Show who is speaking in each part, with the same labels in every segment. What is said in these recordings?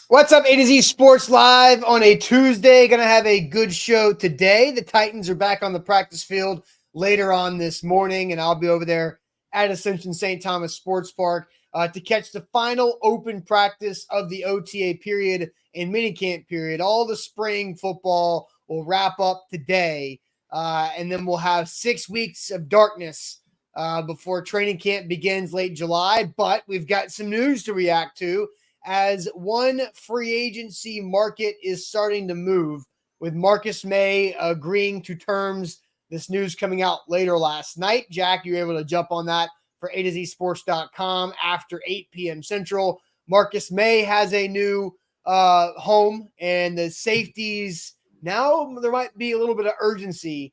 Speaker 1: What's up, A to Z Sports Live on a Tuesday. Going to have a good show today. The Titans are back on the practice field later on this morning, and I'll be over there at Ascension St. Thomas Sports Park to catch the final open practice of the OTA period and minicamp period. All the spring football will wrap up today, and then we'll have 6 weeks of darkness before training camp begins late July. But we've got some news to react to, as one free agency market is starting to move, with Marcus Maye agreeing to terms. This news coming out later last night. Jack, you were able to jump on that for A to Z Sports.com after 8 p.m. Central. Marcus Maye has a new home, and the safeties, now there might be a little bit of urgency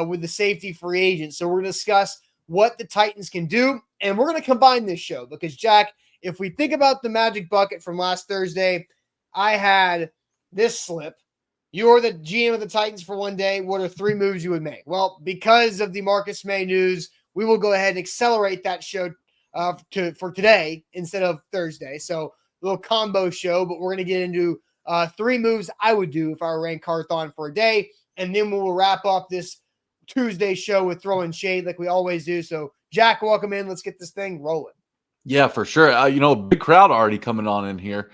Speaker 1: with the safety free agents. So we're going to discuss what the Titans can do, and we're going to combine this show because, Jack, if we think about the Magic Bucket from last Thursday, I had this slip. You are the GM of the Titans for one day. What are 3 moves you would make? Well, because of the Marcus Maye news, we will go ahead and accelerate that show for today instead of Thursday. So a little combo show, but we're going to get into 3 moves I would do if I were Rand Carthon for a day. And then we will wrap up this Tuesday show with throwing shade like we always do. So, Jack, welcome in. Let's get this thing rolling.
Speaker 2: Yeah, for sure. Big crowd already coming on in here.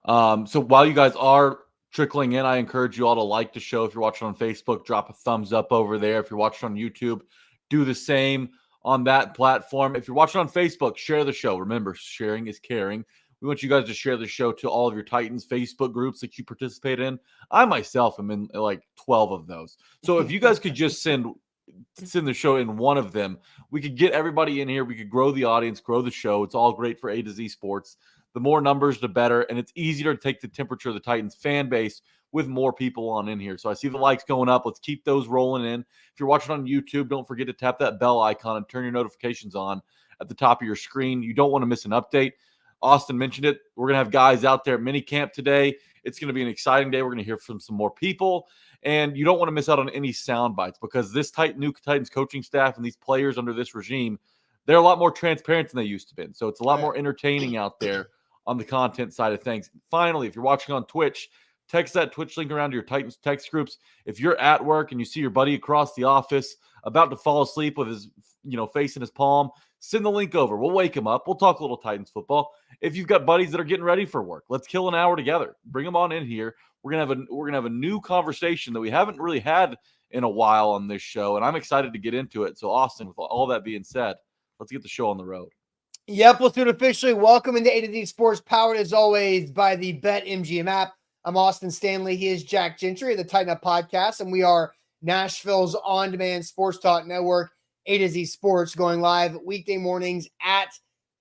Speaker 2: So while you guys are trickling in, I encourage you all to like the show. If you're watching on Facebook, drop a thumbs up over there. If you're watching on YouTube, do the same on that platform. If you're watching on Facebook, share the show. Remember, sharing is caring. We want you guys to share the show to all of your Titans Facebook groups that you participate in. I myself am in like 12 of those. So if you guys could just send the show in one of them, we could get everybody in here. We could grow the audience, grow the show. It's all great for A to Z Sports. The more numbers, the better. And it's easier to take the temperature of the Titans fan base with more people on in here. So I see the likes going up. Let's keep those rolling in. If you're watching on YouTube, don't forget to tap that bell icon and turn your notifications on at the top of your screen. You don't want to miss an update. Austin mentioned it. We're going to have guys out there at minicamp today. It's going to be an exciting day. We're going to hear from some more people. And you don't want to miss out on any sound bites, because this new Titans coaching staff and these players under this regime, they're a lot more transparent than they used to be. So it's a lot more entertaining out there on the content side of things. Finally, if you're watching on Twitch, text that Twitch link around to your Titans text groups. If you're at work and you see your buddy across the office about to fall asleep with his face in his palm, send the link over. We'll wake him up. We'll talk a little Titans football. If you've got buddies that are getting ready for work, let's kill an hour together. Bring them on in here. We're gonna have a new conversation that we haven't really had in a while on this show, and I'm excited to get into it. So, Austin, with all that being said, let's get the show on the road.
Speaker 1: Yep, let's do it officially. Welcome into A to Z Sports, powered as always by the BetMGM app. I'm Austin Stanley. He is Jack Gentry of the Tighten Up Podcast, and we are Nashville's on-demand sports talk network, A to Z Sports, going live weekday mornings at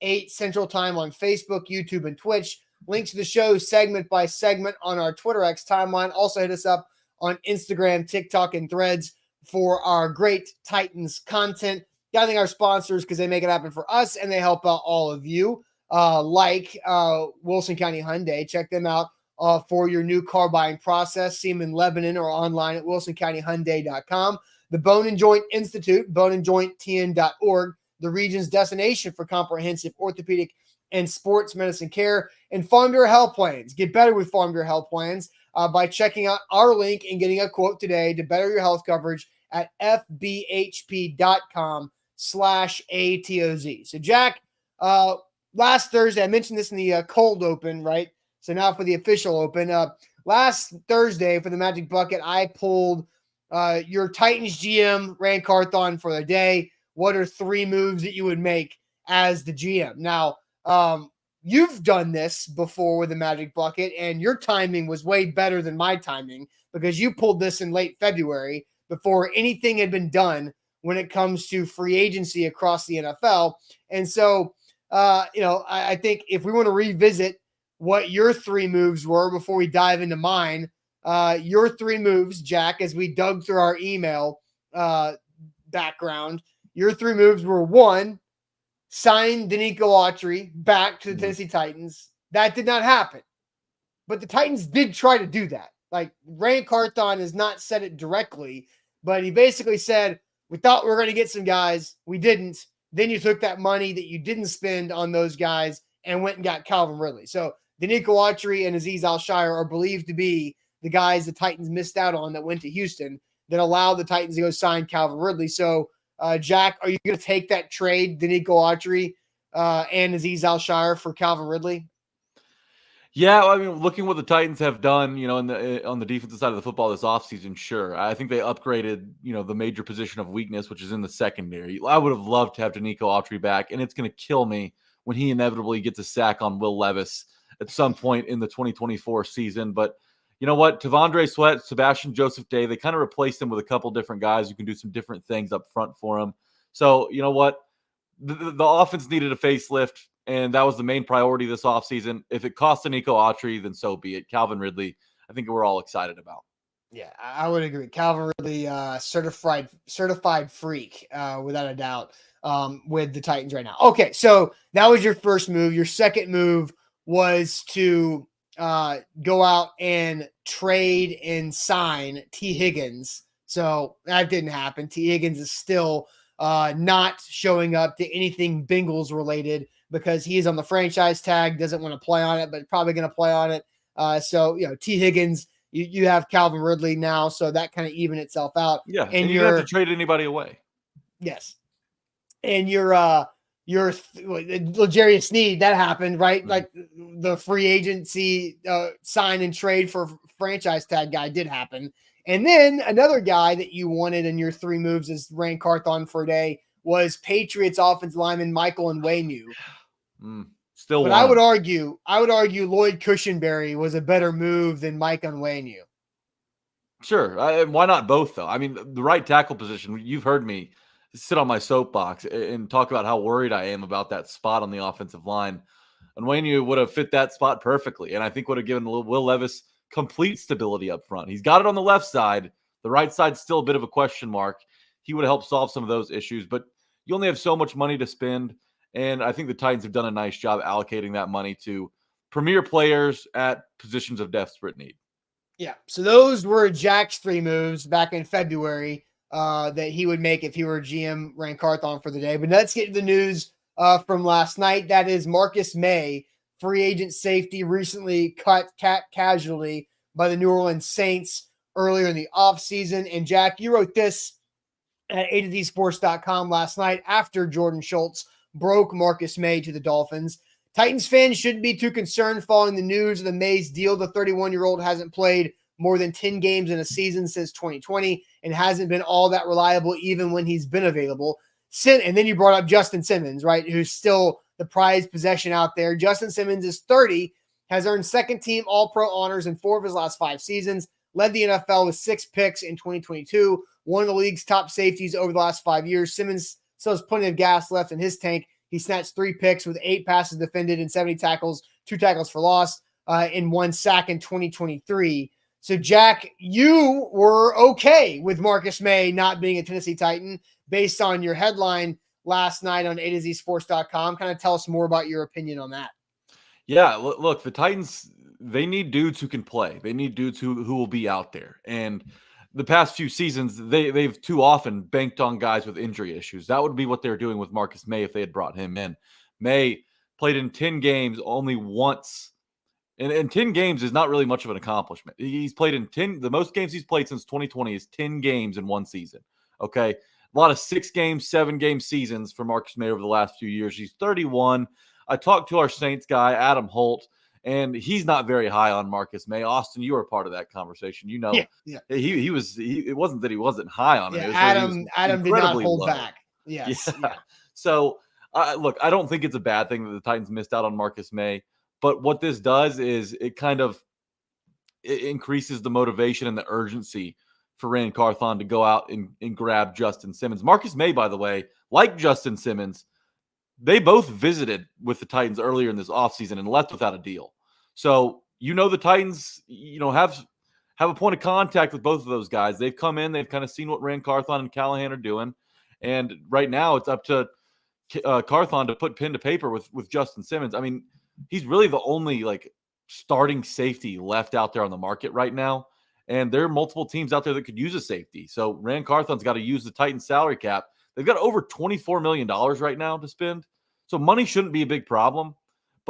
Speaker 1: 8 Central Time on Facebook, YouTube, and Twitch. Links to the show segment by segment on our Twitter X timeline. Also hit us up on Instagram, TikTok, and Threads for our great Titans content. Gotta thank our sponsors because they make it happen for us and they help out all of you, like Wilson County Hyundai. Check them out for your new car buying process. See them in Lebanon or online at wilsoncountyhyundai.com. The Bone and Joint Institute, boneandjointtn.org, the region's destination for comprehensive orthopedic and sports medicine care, and Farm Bureau Health Plans. Get better with Farm Bureau Health Plans by checking out our link and getting a quote today to better your health coverage at fbhp.com/ATOZ. So, Jack, last Thursday, I mentioned this in the cold open, right? So now for the official open. Last Thursday for the Magic Bucket, I pulled your Titans GM, Rand Carthon, for the day. What are 3 moves that you would make as the GM? Now, you've done this before with the Magic Bucket, and your timing was way better than my timing because you pulled this in late February before anything had been done when it comes to free agency across the NFL. And so, I think if we want to revisit what your 3 moves were before we dive into mine, your 3 moves, Jack, as we dug through our email background, your 3 moves were: 1, sign Danico Autry back to the Tennessee Titans. That did not happen. But the Titans did try to do that. Like, Rand Carthon has not said it directly, but he basically said, we thought we were going to get some guys. We didn't. Then you took that money that you didn't spend on those guys and went and got Calvin Ridley. So Danico Autry and Azeez Al-Shire are believed to be the guys the Titans missed out on that went to Houston that allowed the Titans to go sign Calvin Ridley. So, Jack, are you going to take that trade, Danico Autry and Azeez Al-Shire for Calvin Ridley?
Speaker 2: Yeah, I mean, looking what the Titans have done, on the defensive side of the football this offseason, sure. I think they upgraded, the major position of weakness, which is in the secondary. I would have loved to have Danico Autry back, and it's going to kill me when he inevitably gets a sack on Will Levis at some point in the 2024 season. But you know what? Tavondre Sweat, Sebastian Joseph Day, they kind of replaced him with a couple different guys who can do some different things up front for him. So, you know what? The offense needed a facelift, and that was the main priority this offseason. If it costs Danico Autry, then so be it. Calvin Ridley, I think we're all excited about.
Speaker 1: Yeah, I would agree. Calvin Ridley, certified freak, without a doubt, with the Titans right now. Okay, so that was your first move. Your second move was to go out and trade and sign T. Higgins. So that didn't happen. T. Higgins is still not showing up to anything Bengals related because he is on the franchise tag, doesn't want to play on it, but probably going to play on it. So, T. Higgins, you have Calvin Ridley now, so that kind of even itself out.
Speaker 2: Yeah, and you don't have to trade anybody away.
Speaker 1: Yes. And your L'Jarius Sneed, that happened, right? Mm-hmm. Like the free agency sign and trade for franchise tag guy did happen. And then another guy that you wanted in your three moves as Ran Carthon for a day was Patriots offensive lineman Michael Onwenu.
Speaker 2: Still,
Speaker 1: but I would argue Lloyd Cushenberry was a better move than Mike Onwenu.
Speaker 2: Sure, why not both though? I mean, the right tackle position. You've heard me sit on my soapbox and talk about how worried I am about that spot on the offensive line. Onwenu would have fit that spot perfectly, and I think would have given Will Levis complete stability up front. He's got it on the left side. The right side's still a bit of a question mark. He would have helped solve some of those issues, but you only have so much money to spend, and I think the Titans have done a nice job allocating that money to premier players at positions of desperate need.
Speaker 1: Yeah, so those were Jack's three moves back in February that he would make if he were GM Ran Carthon for the day. But let's get to the news from last night. That is Marcus Maye, free agent safety, recently cut casually by the New Orleans Saints earlier in the offseason. And Jack, you wrote this at A2DSports.com last night after Jordan Schultz broke Marcus Maye to the Dolphins. Titans fans shouldn't be too concerned following the news of the Maye's deal. The 31-year-old hasn't played more than 10 games in a season since 2020 and hasn't been all that reliable even when he's been available. And then you brought up Justin Simmons, right, who's still the prized possession out there. Justin Simmons is 30, has earned second-team All-Pro honors in 4 of his last 5 seasons, led the NFL with 6 picks in 2022, one of the league's top safeties over the last 5 years. Simmons still has plenty of gas left in his tank. He snatched 3 picks with 8 passes defended and 70 tackles, 2 tackles for loss, and 1 sack in 2023. So, Jack, you were okay with Marcus Maye not being a Tennessee Titan based on your headline last night on A2ZSports.com. Kind of tell us more about your opinion on that.
Speaker 2: Yeah, look, the Titans, they need dudes who can play. They need dudes who will be out there. And the past few seasons, they've too often banked on guys with injury issues. That would be what they're doing with Marcus Maye if they had brought him in. Maye played in 10 games only once. And 10 games is not really much of an accomplishment. He's played in 10. The most games he's played since 2020 is 10 games in one season. Okay. A lot of 6-game, 7-game seasons for Marcus Maye over the last few years. He's 31. I talked to our Saints guy, Adam Holt, and he's not very high on Marcus Maye. Austin, you were part of that conversation. You know, he was. It wasn't that he wasn't high on him.
Speaker 1: Adam did not hold back. Yes.
Speaker 2: Yeah. So, look, I don't think it's a bad thing that the Titans missed out on Marcus Maye. But what this does is it increases the motivation and the urgency for Ran Carthon to go out and grab Justin Simmons. Marcus Maye, by the way, like Justin Simmons, they both visited with the Titans earlier in this offseason and left without a deal. So, the Titans, have a point of contact with both of those guys. They've come in, they've kind of seen what Ran Carthon and Callahan are doing. And right now it's up to Carthon to put pen to paper with Justin Simmons. I mean, he's really the only starting safety left out there on the market right now. And there are multiple teams out there that could use a safety. So Ran Carthon's got to use the Titans salary cap. They've got over $24 million right now to spend. So money shouldn't be a big problem.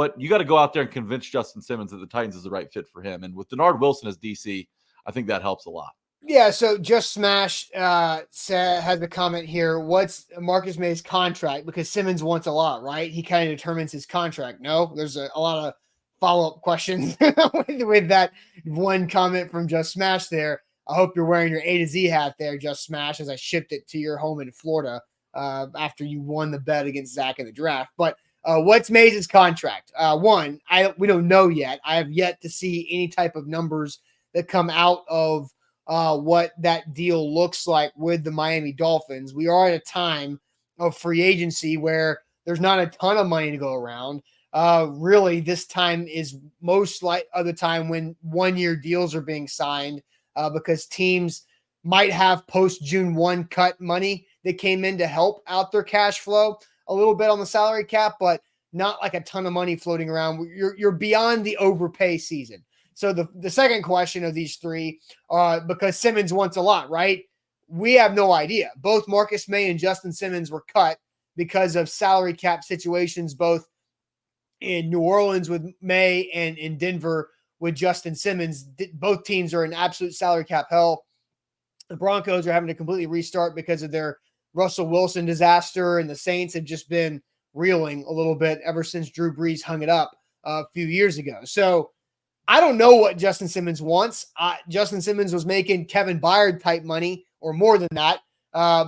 Speaker 2: But you got to go out there and convince Justin Simmons that the Titans is the right fit for him. And with Denard Wilson as DC, I think that helps a lot.
Speaker 1: Yeah, so Just Smash has a comment here. What's Marcus Maye's contract? Because Simmons wants a lot, right? He kind of determines his contract. No, there's a lot of follow-up questions with that one comment from Just Smash there. I hope you're wearing your A to Z hat there, Just Smash, as I shipped it to your home in Florida after you won the bet against Zach in the draft. But what's Maye's contract? We don't know yet. I have yet to see any type of numbers that come out of what that deal looks like with the Miami Dolphins. We are at a time of free agency where there's not a ton of money to go around. Really, this time is most like other time when 1-year deals are being signed because teams might have post June 1 cut money that came in to help out their cash flow a little bit on the salary cap, but not like a ton of money floating around. You're beyond the overpay season. So the second question of these three, because Simmons wants a lot, right? We have no idea. Both Marcus Maye and Justin Simmons were cut because of salary cap situations, both in New Orleans with Maye and in Denver with Justin Simmons. Both teams are in absolute salary cap hell. The Broncos are having to completely restart because of their Russell Wilson disaster, and the Saints have just been reeling a little bit ever since Drew Brees hung it up a few years ago. So I don't know what Justin Simmons wants. Justin Simmons was making Kevin Byard type money or more than that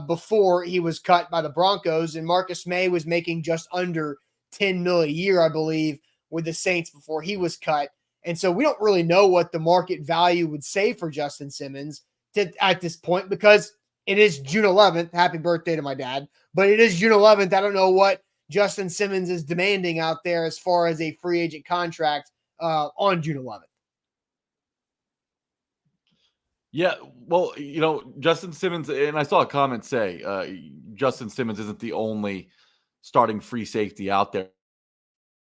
Speaker 1: before he was cut by the Broncos. And Marcus Maye was making just under $10 million a year, I believe, with the Saints before he was cut. And so we don't really know what the market value would say for Justin Simmons at this point because it is June 11th. Happy birthday to my dad. But it is June 11th. I don't know what Justin Simmons is demanding out there as far as a free agent contract on June 11th.
Speaker 2: Yeah, well, Justin Simmons, and I saw a comment say Justin Simmons isn't the only starting free safety out there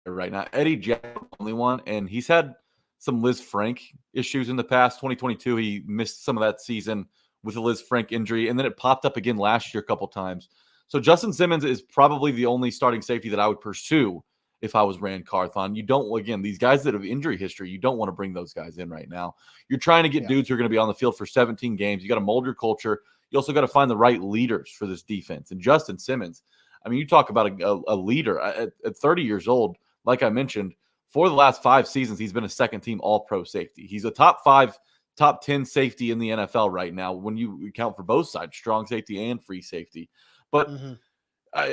Speaker 2: right now. Eddie Jackson's the only one, and he's had some Liz Frank issues in the past. 2022, he missed some of that season with a Liz Frank injury, and then it popped up again last year a couple times. So Justin Simmons is probably the only starting safety that I would pursue if I was Rand Carthon. You don't, again, these guys that have injury history, you don't want to bring those guys in right now. You're trying to get dudes who are going to be on the field for 17 games. You got to mold your culture. You also got to find the right leaders for this defense. And Justin Simmons, I mean, you talk about a leader at 30 years old, like I mentioned, for the last 5 seasons, he's been a second-team All-Pro safety. He's a top 10 safety in the NFL right now when you account for both sides, strong safety and free safety. But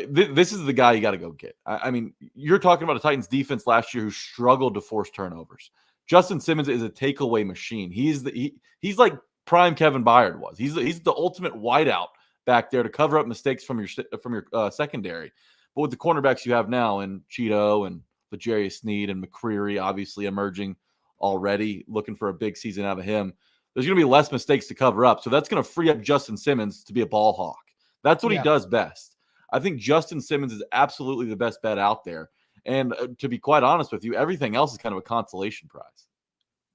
Speaker 2: this is the guy you got to go get. I mean, you're talking about a Titans defense last year who struggled to force turnovers. Justin Simmons is a takeaway machine. He's like prime Kevin Byard was. He's the ultimate wideout back there to cover up mistakes from your secondary. But with the cornerbacks you have now, and Cheeto and L'Jarius Sneed and McCreary obviously emerging already, looking for a big season out of him, there's going to be less mistakes to cover up. So that's going to free up Justin Simmons to be a ball hawk. That's what he does best. I think Justin Simmons is absolutely the best bet out there. And to be quite honest with you, everything else is kind of a consolation prize.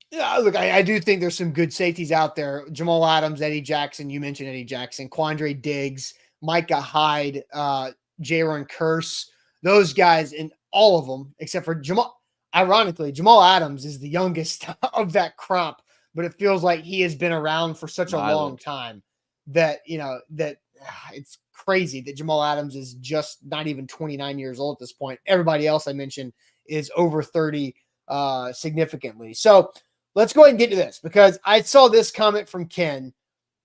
Speaker 1: Yeah, look, I do think there's some good safeties out there. Jamal Adams, Eddie Jackson, you mentioned Eddie Jackson, Quandre Diggs, Micah Hyde, Jaron Kearse, those guys, and all of them, except for Jamal. Ironically, Jamal Adams is the youngest of that crop, but it feels like he has been around for such a long time that, it's crazy that Jamal Adams is just not even 29 years old at this point. Everybody else I mentioned is over 30 significantly. So let's go ahead and get to this because I saw this comment from Ken.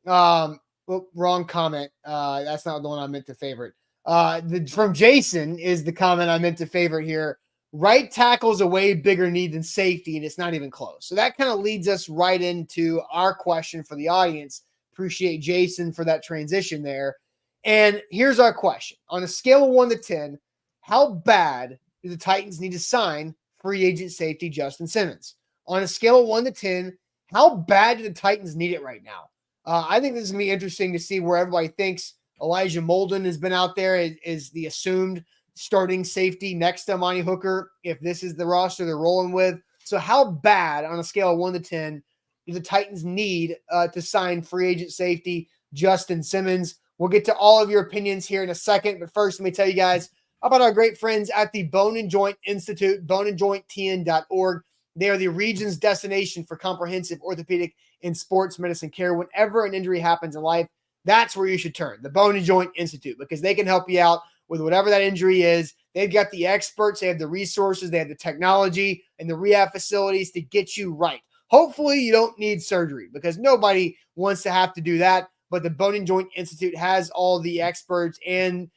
Speaker 1: Wrong comment. That's not the one I meant to favorite. From Jason is the comment I meant to favorite here. Right tackle is a way bigger need than safety, and it's not even close. So that kind of leads us right into our question for the audience. Appreciate Jason for that transition there. And here's our question. On a scale of 1 to 10, how bad do the Titans need to sign free agent safety Justin Simmons? On a scale of 1 to 10, how bad do the Titans need it right now? I think this is going to be interesting to see where everybody thinks. Elijah Molden has been out there is the assumed starting safety next to Amani Hooker if this is the roster they're rolling with. So how bad on a scale of 1 to 10 do the Titans need to sign free agent safety Justin Simmons? We'll get to all of your opinions here in a second, but first let me tell you guys How about our great friends at the Bone and Joint Institute, boneandjointtn.org. They are the region's destination for comprehensive orthopedic and sports medicine care. Whenever an injury happens in life, that's where you should turn, the Bone and Joint Institute, because they can help you out with whatever that injury is. They've got the experts, they have the resources, they have the technology and the rehab facilities to get you right. Hopefully you don't need surgery, because nobody wants to have to do that. But the Bone and Joint Institute has all the experts and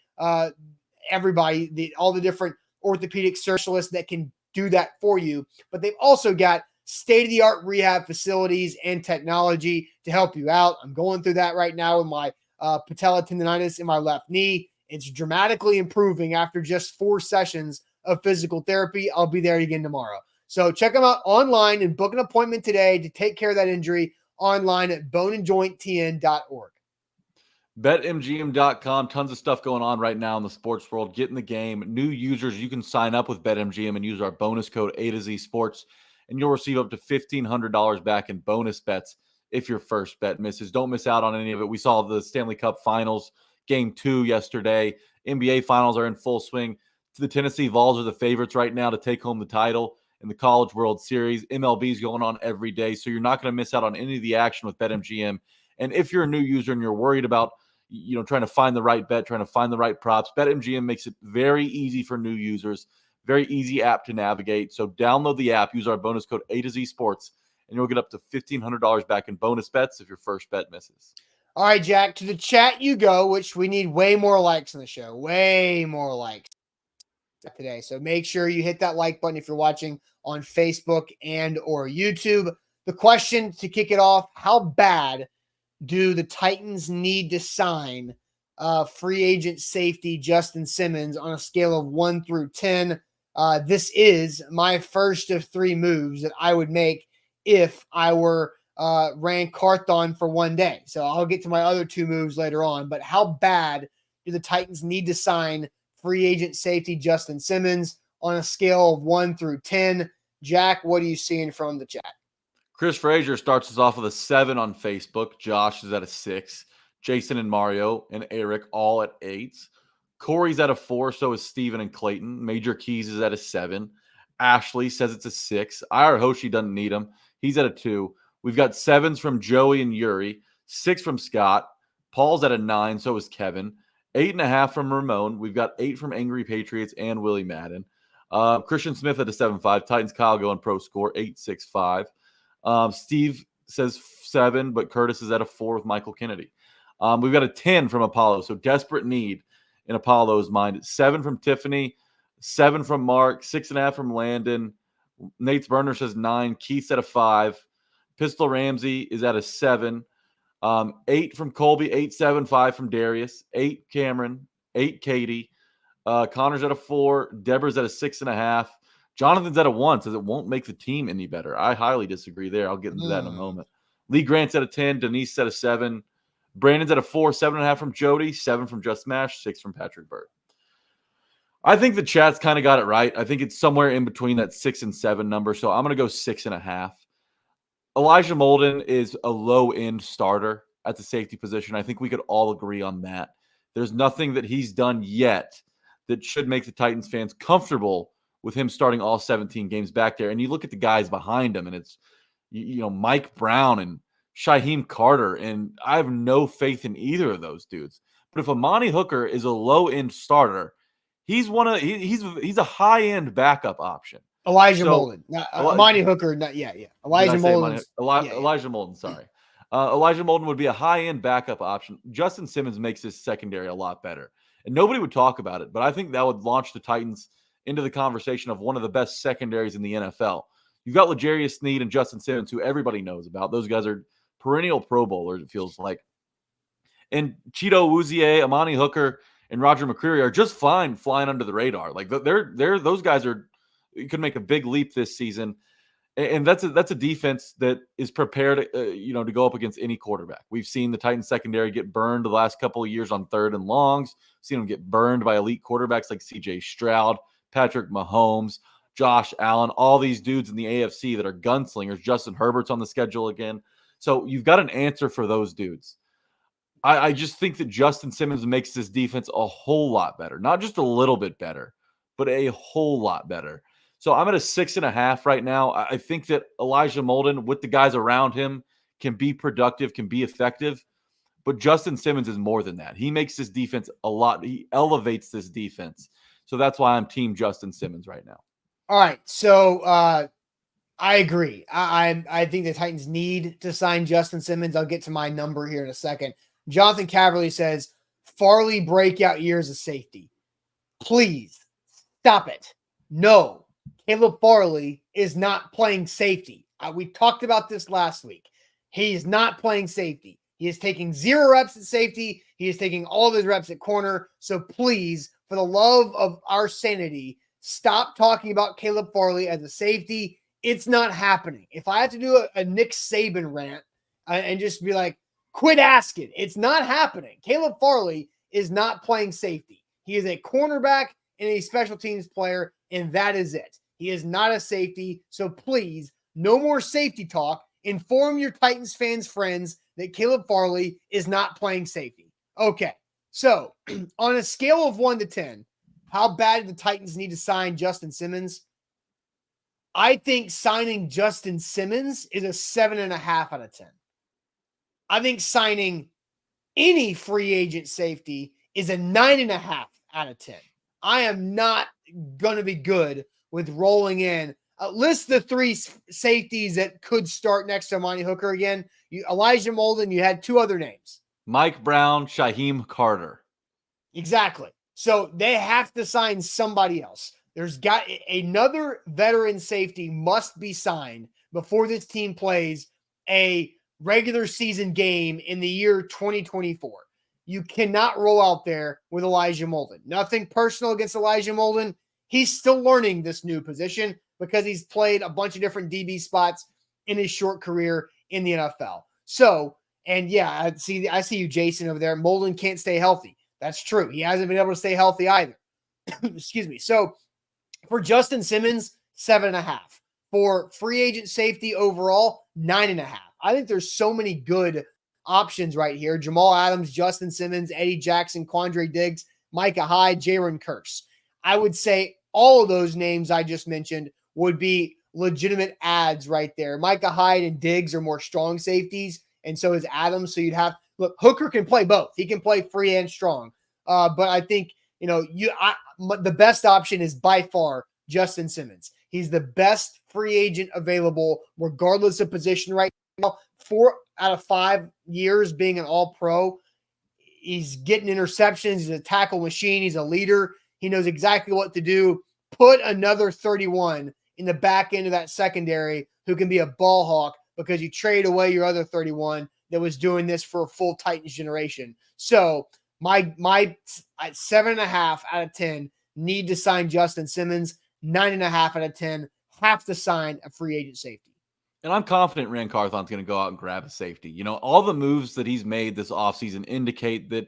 Speaker 1: everybody, all the different orthopedic specialists that can do that for you. But they've also got state-of-the-art rehab facilities and technology to help you out. I'm going through that right now with my patella tendonitis in my left knee. It's dramatically improving after just 4 sessions of physical therapy. I'll be there again tomorrow. So check them out online and book an appointment today to take care of that injury online at boneandjointtn.org.
Speaker 2: BetMGM.com, tons of stuff going on right now in the sports world. Get in the game. New users, you can sign up with BetMGM and use our bonus code A to Z Sports, and you'll receive up to $1,500 back in bonus bets if your first bet misses. Don't miss out on any of it. We saw the Stanley Cup Finals, Game 2 yesterday. NBA Finals are in full swing. The Tennessee Vols are the favorites right now to take home the title in the College World Series. MLB is going on every day, so you're not going to miss out on any of the action with BetMGM. And if you're a new user and you're worried about trying to find the right bet, trying to find the right props, BetMGM makes it very easy for new users, very easy app to navigate. So download the app, use our bonus code A to Z Sports, and you'll get up to $1,500 back in bonus bets if your first bet misses.
Speaker 1: All right, Jack, to the chat you go, which we need way more likes on the show, way more likes today. So make sure you hit that like button if you're watching on Facebook and or YouTube. The question to kick it off, how bad do the Titans need to sign free agent safety Justin Simmons on a scale of 1 through 10? This is my first of 3 moves that I would make if I were ran Carthon for one day. So I'll get to my other 2 moves later on. But how bad do the Titans need to sign free agent safety Justin Simmons on a scale of 1 through 10? Jack, what are you seeing from the chat?
Speaker 2: Chris Frazier starts us off with a 7 on Facebook. Josh is at a 6. Jason and Mario and Eric all at 8s. Corey's at a 4, so is Steven and Clayton. Major Keys is at a 7. Ashley says it's a 6. Ira Hoshi doesn't need him. He's at a 2. We've got 7s from Joey and Yuri. 6 from Scott. Paul's at a 9, so is Kevin. 8.5 from Ramon. We've got 8 from Angry Patriots and Willie Madden. Christian Smith at a 7.5. Titans Kyle going pro score 8.65. Steve says 7, but Curtis is at a 4 with Michael Kennedy. We've got a 10 from Apollo, so desperate need in Apollo's mind. 7 from Tiffany, 7 from Mark, 6.5 from Landon. Nate's Burner says 9. Keith's at a 5. Pistol Ramsey is at a 7. 8 from Colby, 8.75 from Darius, 8 Cameron, 8 Katie. Connor's at a 4. Deborah's at a 6.5. Jonathan's at a 1, says it won't make the team any better. I highly disagree there. I'll get into that in a moment. Lee Grant's at a 10. Denise at a 7. Brandon's at a 4, 7.5 from Jody, 7 from Just Smash, 6 from Patrick Bird. I think the chat's kind of got it right. I think it's somewhere in between that 6 and 7 number, so I'm going to go 6.5. Elijah Molden is a low-end starter at the safety position. I think we could all agree on that. There's nothing that he's done yet that should make the Titans fans comfortable with him starting all 17 games back there. And you look at the guys behind him, and it's, Mike Brown and Shaheem Carter, and I have no faith in either of those dudes. But if Amani Hooker is a low-end starter, he's a high-end backup option.
Speaker 1: Elijah Molden. Amani Hooker, Elijah Molden.
Speaker 2: Elijah Molden, sorry. Elijah Molden would be a high-end backup option. Justin Simmons makes his secondary a lot better. And nobody would talk about it, but I think that would launch the Titans into the conversation of one of the best secondaries in the NFL. You've got L'Jarius Sneed and Justin Simmons, who everybody knows about. Those guys are perennial Pro Bowlers, it feels like. And Cheeto Uzie, Amani Hooker, and Roger McCreary are just fine flying under the radar. Like those guys could make a big leap this season. And that's a defense that is prepared, to go up against any quarterback. We've seen the Titans secondary get burned the last couple of years on 3rd and longs. We've seen them get burned by elite quarterbacks like C.J. Stroud, Patrick Mahomes, Josh Allen, all these dudes in the AFC that are gunslingers. Justin Herbert's on the schedule again. So you've got an answer for those dudes. I just think that Justin Simmons makes this defense a whole lot better. Not just a little bit better, but a whole lot better. So I'm at a 6.5 right now. I think that Elijah Molden, with the guys around him, can be productive, can be effective. But Justin Simmons is more than that. He makes this defense a lot. He elevates this defense. So that's why I'm team Justin Simmons right now.
Speaker 1: All right. So I agree. I think the Titans need to sign Justin Simmons. I'll get to my number here in a second. Jonathan Caverly says, Farley breakout year as a safety. Please stop it. No, Caleb Farley is not playing safety. We talked about this last week. He is not playing safety. He is taking 0 reps at safety. He is taking all of his reps at corner. So please, for the love of our sanity, stop talking about Caleb Farley as a safety. It's not happening. If I have to do a Nick Saban rant and just be like, quit asking, it's not happening. Caleb Farley is not playing safety. He is a cornerback and a special teams player, and that is it. He is not a safety. So please, no more safety talk. Inform your Titans fans, friends, that Caleb Farley is not playing safety. Okay, so on a scale of 1 to 10, how bad do the Titans need to sign Justin Simmons? I think signing Justin Simmons is a 7.5 out of 10. I think signing any free agent safety is a 9.5 out of 10. I am not going to be good with rolling in. List the 3 safeties that could start next to Amani Hooker again. Elijah Molden, you had 2 other names.
Speaker 2: Mike Brown, Shaheem Carter.
Speaker 1: Exactly. So they have to sign somebody else. There's got another veteran safety must be signed before this team plays a regular season game in the year 2024. You cannot roll out there with Elijah Molden. Nothing personal against Elijah Molden. He's still learning this new position because he's played a bunch of different DB spots in his short career in the NFL. So, and yeah, I see you, Jason, over there. Molden can't stay healthy. That's true. He hasn't been able to stay healthy either. Excuse me. So for Justin Simmons, 7.5. For free agent safety overall, 9.5. I think there's so many good options right here. Jamal Adams, Justin Simmons, Eddie Jackson, Quandre Diggs, Micah Hyde, Jaron Kearse. I would say all of those names I just mentioned would be legitimate ads right there. Micah Hyde and Diggs are more strong safeties, and so is Adams. So you'd have look. Hooker can play both. He can play free and strong. But I think the best option is by far Justin Simmons. He's the best free agent available, regardless of position right now. 4 out of 5 years being an All-Pro. He's getting interceptions. He's a tackle machine. He's a leader. He knows exactly what to do. Put another 31 in the back end of that secondary who can be a ball hawk because you trade away your other 31 that was doing this for a full Titans generation. So my 7.5 out of 10 need to sign Justin Simmons. 9.5 out of 10 have to sign a free agent safety.
Speaker 2: And I'm confident Rand Carthon's going to go out and grab a safety. You know, all the moves that he's made this offseason indicate that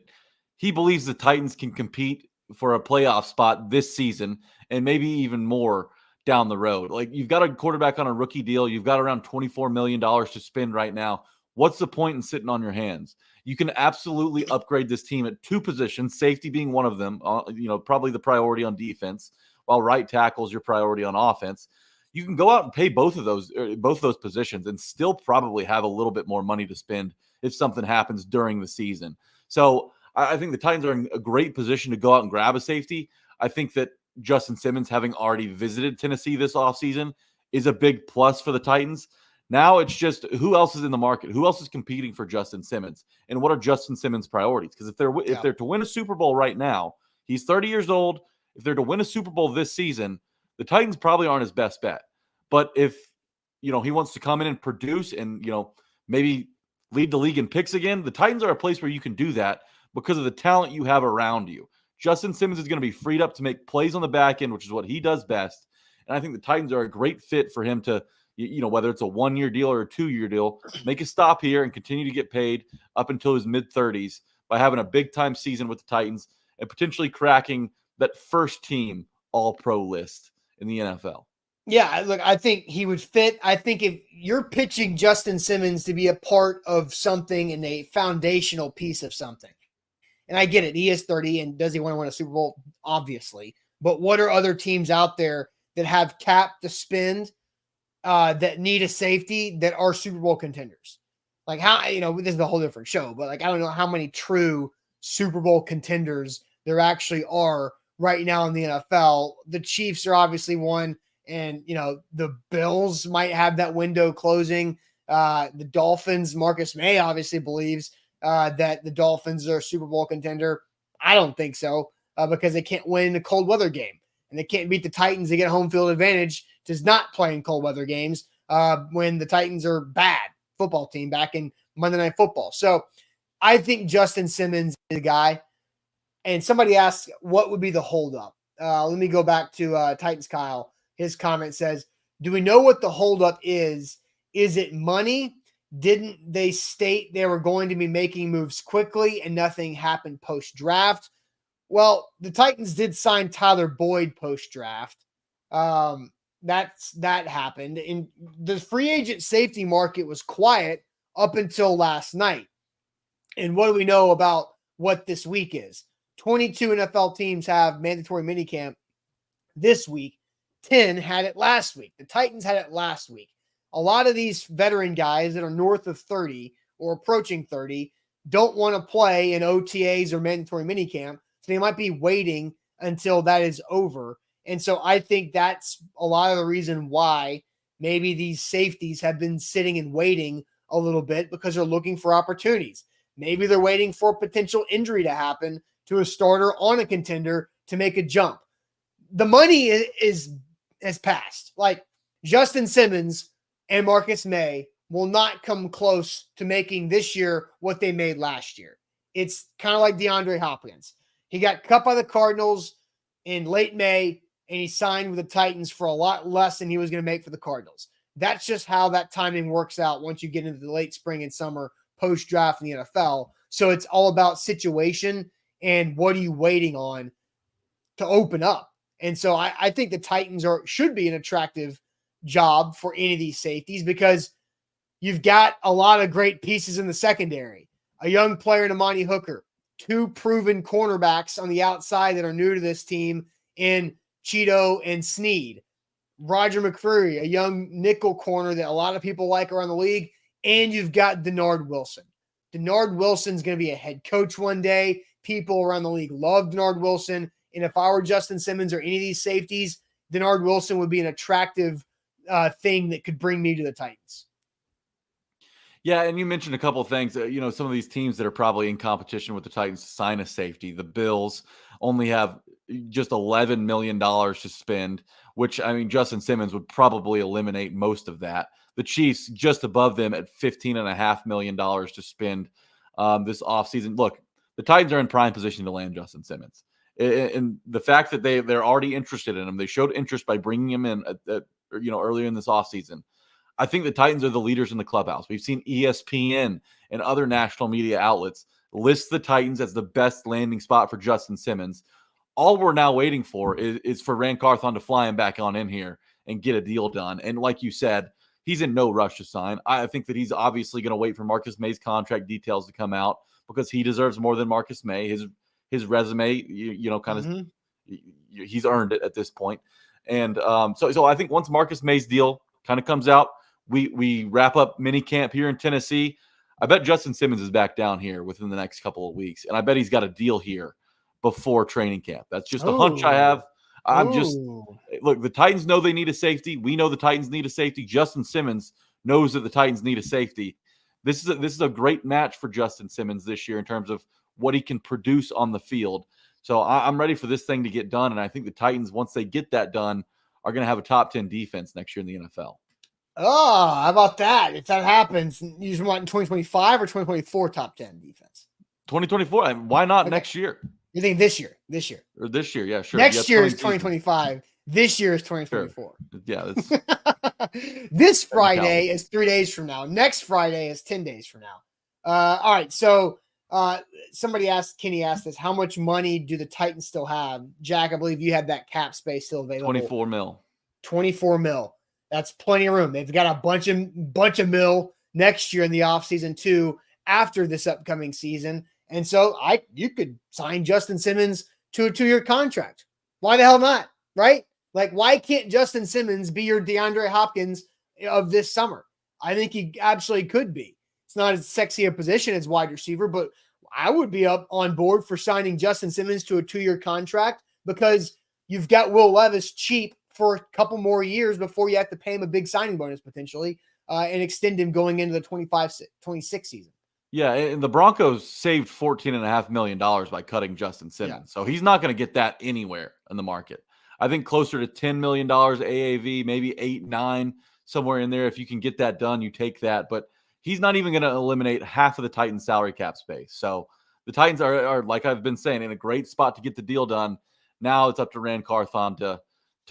Speaker 2: he believes the Titans can compete for a playoff spot this season and maybe even more down the road. Like, you've got a quarterback on a rookie deal. You've got around $24 million to spend right now. What's the point in sitting on your hands? You can absolutely upgrade this team at 2 positions, safety being one of them, probably the priority on defense, while right tackle is your priority on offense. You can go out and pay both of those positions and still probably have a little bit more money to spend if something happens during the season. So I think the Titans are in a great position to go out and grab a safety. I think that Justin Simmons, having already visited Tennessee this offseason, is a big plus for the Titans. Now it's just who else is in the market? Who else is competing for Justin Simmons? And what are Justin Simmons' priorities? Because if they're to win a Super Bowl right now, he's 30 years old. If they're to win a Super Bowl this season, the Titans probably aren't his best bet. But if he wants to come in and produce and maybe lead the league in picks again, the Titans are a place where you can do that because of the talent you have around you. Justin Simmons is going to be freed up to make plays on the back end, which is what he does best. And I think the Titans are a great fit for him to, whether it's a 1-year deal or a 2-year deal, make a stop here and continue to get paid up until his mid-30s by having a big-time season with the Titans and potentially cracking that first team All-Pro list in the NFL.
Speaker 1: Yeah, look, I think he would fit. I think if you're pitching Justin Simmons to be a part of something and a foundational piece of something, and I get it, he is 30, and does he want to win a Super Bowl? Obviously. But what are other teams out there that have cap to spend that need a safety that are Super Bowl contenders? Like how, this is a whole different show, but like I don't know how many true Super Bowl contenders there actually are right now in the NFL. The Chiefs are obviously one, and the Bills might have that window closing. The Dolphins, Marcus Maye obviously believes that the Dolphins are a Super Bowl contender. I don't think so because they can't win a cold weather game, and they can't beat the Titans. They get a home field advantage to not play in cold weather games when the Titans are bad football team back in Monday Night Football. So I think Justin Simmons is the guy. And somebody asked, what would be the holdup? Let me go back to Titans Kyle. His comment says, do we know what the holdup is? Is it money? Didn't they state they were going to be making moves quickly and nothing happened post-draft? Well, the Titans did sign Tyler Boyd post-draft. That happened. And the free agent safety market was quiet up until last night. And what do we know about what this week is? 22 NFL teams have mandatory minicamp this week. 10 had it last week. The Titans had it last week. A lot of these veteran guys that are north of 30 or approaching 30 don't want to play in OTAs or mandatory minicamp. So they might be waiting until that is over. And so I think that's a lot of the reason why maybe these safeties have been sitting and waiting a little bit because they're looking for opportunities. Maybe they're waiting for a potential injury to happen to a starter on a contender to make a jump. The money has passed. Like Justin Simmons and Marcus Maye will not come close to making this year what they made last year. It's kind of like DeAndre Hopkins. He got cut by the Cardinals in late May, and he signed with the Titans for a lot less than he was going to make for the Cardinals. That's just how that timing works out once you get into the late spring and summer post-draft in the NFL. So it's all about situation and what are you waiting on to open up. And so I think the Titans should be an attractive job for any of these safeties because you've got a lot of great pieces in the secondary. A young player in Amani Hooker, two proven cornerbacks on the outside that are new to this team in Cheeto and Sneed. Roger McCreary, a young nickel corner that a lot of people like around the league. And you've got Denard Wilson. Denard Wilson's going to be a head coach one day. People around the league love Denard Wilson. And if I were Justin Simmons or any of these safeties, Denard Wilson would be an attractive thing that could bring me to the Titans.
Speaker 2: Yeah, and you mentioned a couple of things. Some of these teams that are probably in competition with the Titans to sign a safety. The Bills only have just $11 million to spend, which, I mean, Justin Simmons would probably eliminate most of that. The Chiefs just above them at $15.5 million to spend this offseason. Look, the Titans are in prime position to land Justin Simmons. And the fact that they're already interested in him, they showed interest by bringing him in earlier in this offseason. I think the Titans are the leaders in the clubhouse. We've seen ESPN and other national media outlets list the Titans as the best landing spot for Justin Simmons. All we're now waiting for is for Rand Carthon to fly him back on in here and get a deal done. And like you said, he's in no rush to sign. I think that he's obviously going to wait for Marcus Maye's contract details to come out because he deserves more than Marcus Maye. His resume, he's earned it at this point. And so I think once Marcus Maye's deal kind of comes out, we wrap up mini camp here in Tennessee. I bet Justin Simmons is back down here within the next couple of weeks, and I bet he's got a deal here before training camp. That's just a hunch I have. Look, the Titans know they need a safety. We know the Titans need a safety. Justin Simmons knows that the Titans need a safety. This is a great match for Justin Simmons this year in terms of what he can produce on the field. So I'm ready for this thing to get done, and I think the Titans, once they get that done, are going to have a top 10 defense next year in the NFL.
Speaker 1: Oh, how about that? If that happens, you just want in 2025 or 2024 top 10 defense?
Speaker 2: 2024. Why not next year?
Speaker 1: You think this year?
Speaker 2: Or this year, yeah, sure.
Speaker 1: Next year is 2025. This year is 2024.
Speaker 2: Sure. Yeah. That's
Speaker 1: this Friday is 3 days from now. Next Friday is 10 days from now. All right. So Kenny asked this, how much money do the Titans still have? Jack, I believe you had that cap space still available.
Speaker 2: 24 mil.
Speaker 1: 24 mil. That's plenty of room. They've got a bunch of mil next year in the offseason too, after this upcoming season. And so you could sign Justin Simmons to a 2-year contract. Why the hell not? Right? Like, why can't Justin Simmons be your DeAndre Hopkins of this summer? I think he absolutely could be. It's not as sexy a position as wide receiver, but I would be up on board for signing Justin Simmons to a 2-year contract, because you've got Will Levis cheap for a couple more years before you have to pay him a big signing bonus potentially and extend him going into the 25-26 season.
Speaker 2: Yeah, and the Broncos saved $14.5 million by cutting Justin Simmons.
Speaker 1: Yeah.
Speaker 2: So he's not going to get that anywhere in the market. I think closer to $10 million AAV, maybe 8, 9, somewhere in there. If you can get that done, you take that. But he's not even going to eliminate half of the Titans' salary cap space. So the Titans are, like I've been saying, in a great spot to get the deal done. Now it's up to Rand Carthon to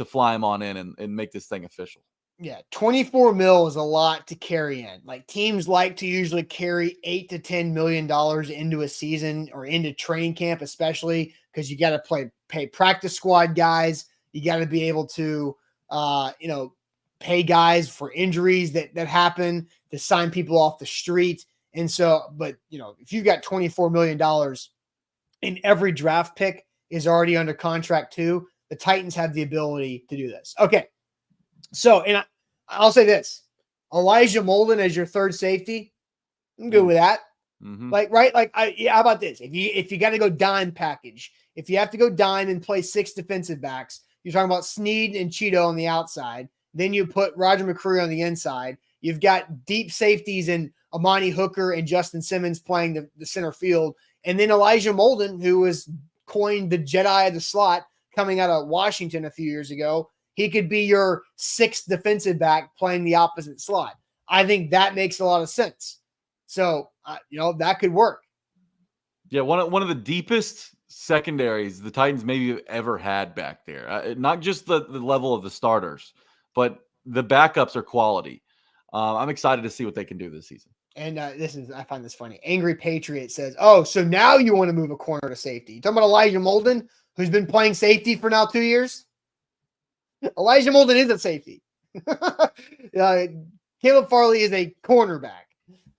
Speaker 2: fly him on in and make this thing official.
Speaker 1: Yeah, 24 mil is a lot to carry in. Like, teams like to usually carry $8 to $10 million into a season or into training camp, especially because you got to pay practice squad guys. You got to be able to, pay guys for injuries that happen, to sign people off the street. And so, but if you've got $24 million and every draft pick is already under contract too, the Titans have the ability to do this. Okay. So, and I'll say this, Elijah Molden as your third safety, I'm good with that.
Speaker 2: Mm-hmm.
Speaker 1: How about this? If you got to go dime package, if you have to go dime and play 6 defensive backs, you're talking about Snead and Cheeto on the outside. Then you put Roger McCreary on the inside. You've got deep safeties in Amani Hooker and Justin Simmons playing the center field. And then Elijah Molden, who was coined the Jedi of the slot coming out of Washington a few years ago. He could be your 6th defensive back playing the opposite slot. I think that makes a lot of sense. So, that could work.
Speaker 2: Yeah, one of the deepest secondaries the Titans maybe have ever had back there. Not just the level of the starters, but the backups are quality. I'm excited to see what they can do this season.
Speaker 1: And I find this funny. Angry Patriot says, "Oh, so now you want to move a corner to safety? You talking about Elijah Molden, who's been playing safety for now 2 years? Elijah Molden is a safety. Caleb Farley is a cornerback.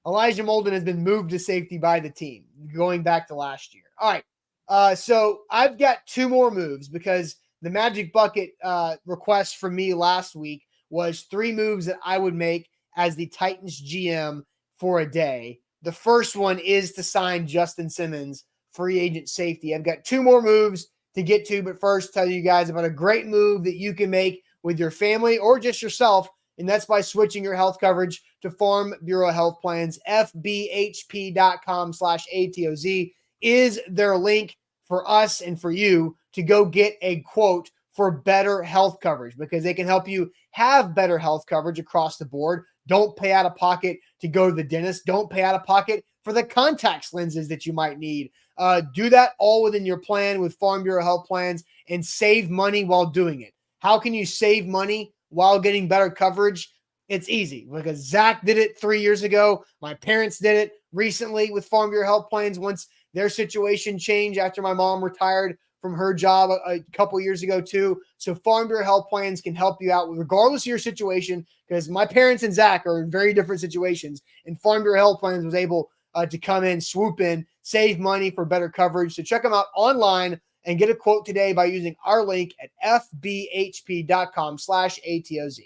Speaker 1: Elijah Molden has been moved to safety by the team going back to last year. All right. So I've got 2 more moves, because the Magic Bucket request from me last week was 3 moves that I would make as the Titans GM for a day. The first one is to sign Justin Simmons, free agent safety. I've got 2 more moves to get to, but first tell you guys about a great move that you can make with your family or just yourself, and that's by switching your health coverage to Farm Bureau Health Plans. FBHP.com/ATOZ is their link for us and for you to go get a quote for better health coverage, because they can help you have better health coverage across the board. Don't pay out of pocket to go to the dentist. Don't pay out of pocket for the contacts lenses that you might need. Do that all within your plan with Farm Bureau Health Plans and save money while doing it. How can you save money while getting better coverage? It's easy, because Zach did it 3 years ago. My parents did it recently with Farm Bureau Health Plans once their situation changed after my mom retired from her job a couple years ago too. So Farm Bureau Health Plans can help you out regardless of your situation, because my parents and Zach are in very different situations, and Farm Bureau Health Plans was able to come in, swoop in, save money for better coverage. So check them out online and get a quote today by using our link at FBHP.com/ATOZ.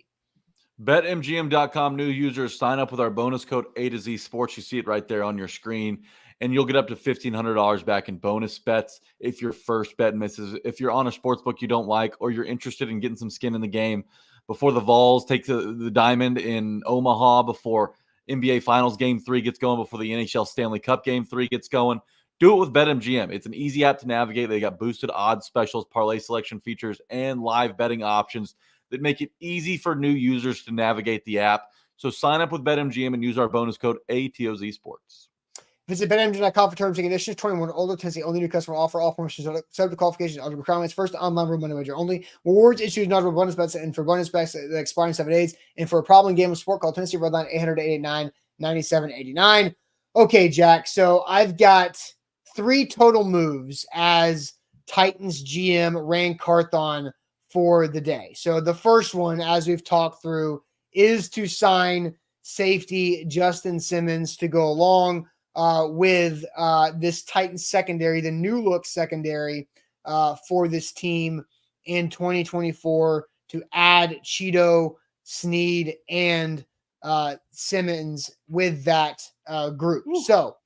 Speaker 2: BetMGM.com new users sign up with our bonus code A to Z Sports. You see it right there on your screen, and you'll get up to $1,500 back in bonus bets if your first bet misses. If you're on a sports book you don't like, or you're interested in getting some skin in the game before the Vols take the diamond in Omaha, before NBA Finals Game 3 gets going, before the NHL Stanley Cup Game 3 gets going, do it with BetMGM. It's an easy app to navigate. They got boosted odds specials, parlay selection features, and live betting options that make it easy for new users to navigate the app. So sign up with BetMGM and use our bonus code ATOZ Sports.
Speaker 1: Visit BetMGM.com for terms and conditions. 21 or older. Tennessee only new customer offer. All promotions subject to qualifications. Eligible requirements. First online room money wager only. Rewards issued not for bonus bets and for bonus bets that expire in 7 days. And for a problem game of sport, call Tennessee Redline 800-889-9789. Okay, Jack. So I've got 3 total moves as Titans GM Rand Carthon for the day. So the first one, as we've talked through, is to sign safety Justin Simmons to go along with this Titans secondary, the new look secondary for this team in 2024, to add Cheeto, Snead, and Simmons with that group.
Speaker 2: Ooh.
Speaker 1: So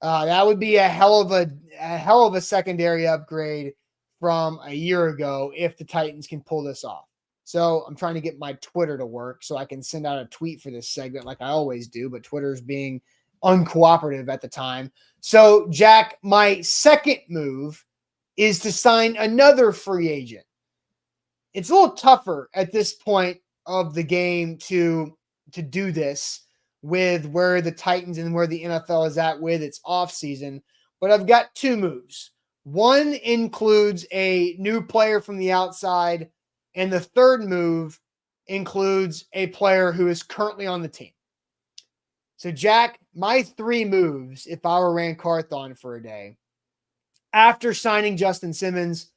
Speaker 1: that would be a hell of a secondary upgrade from a year ago if the Titans can pull this off. So I'm trying to get my Twitter to work so I can send out a tweet for this segment like I always do, but Twitter's being uncooperative at the time. So, Jack, my second move is to sign another free agent. It's a little tougher at this point of the game to do this with where the Titans and where the NFL is at with its offseason, but I've got two moves. One includes a new player from the outside, and the third move includes a player who is currently on the team. So, Jack, my three moves, if I were Rand Carthon for a day, after signing Justin Simmons,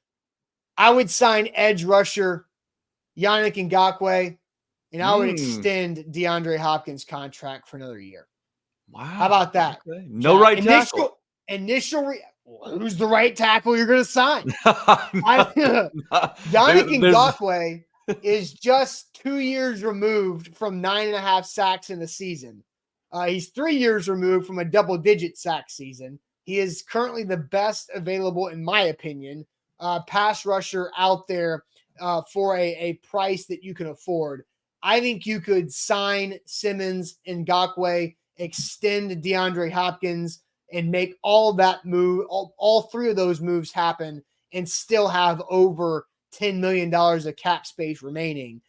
Speaker 1: I would sign edge rusher Yannick Ngakoue, and I would extend DeAndre Hopkins' contract for another year.
Speaker 2: Wow.
Speaker 1: How about that?
Speaker 2: Okay. No right tackle.
Speaker 1: Who's the right tackle you're going to sign? Yannick Ngakoue is just 2 years removed from 9.5 sacks in the season. He's 3 years removed from a double-digit sack season. He is currently the best available, in my opinion, pass rusher out there for a price that you can afford. I think you could sign Simmons and Ngakoue, extend DeAndre Hopkins, and make all that move, all three of those moves happen, and still have over $10 million of cap space remaining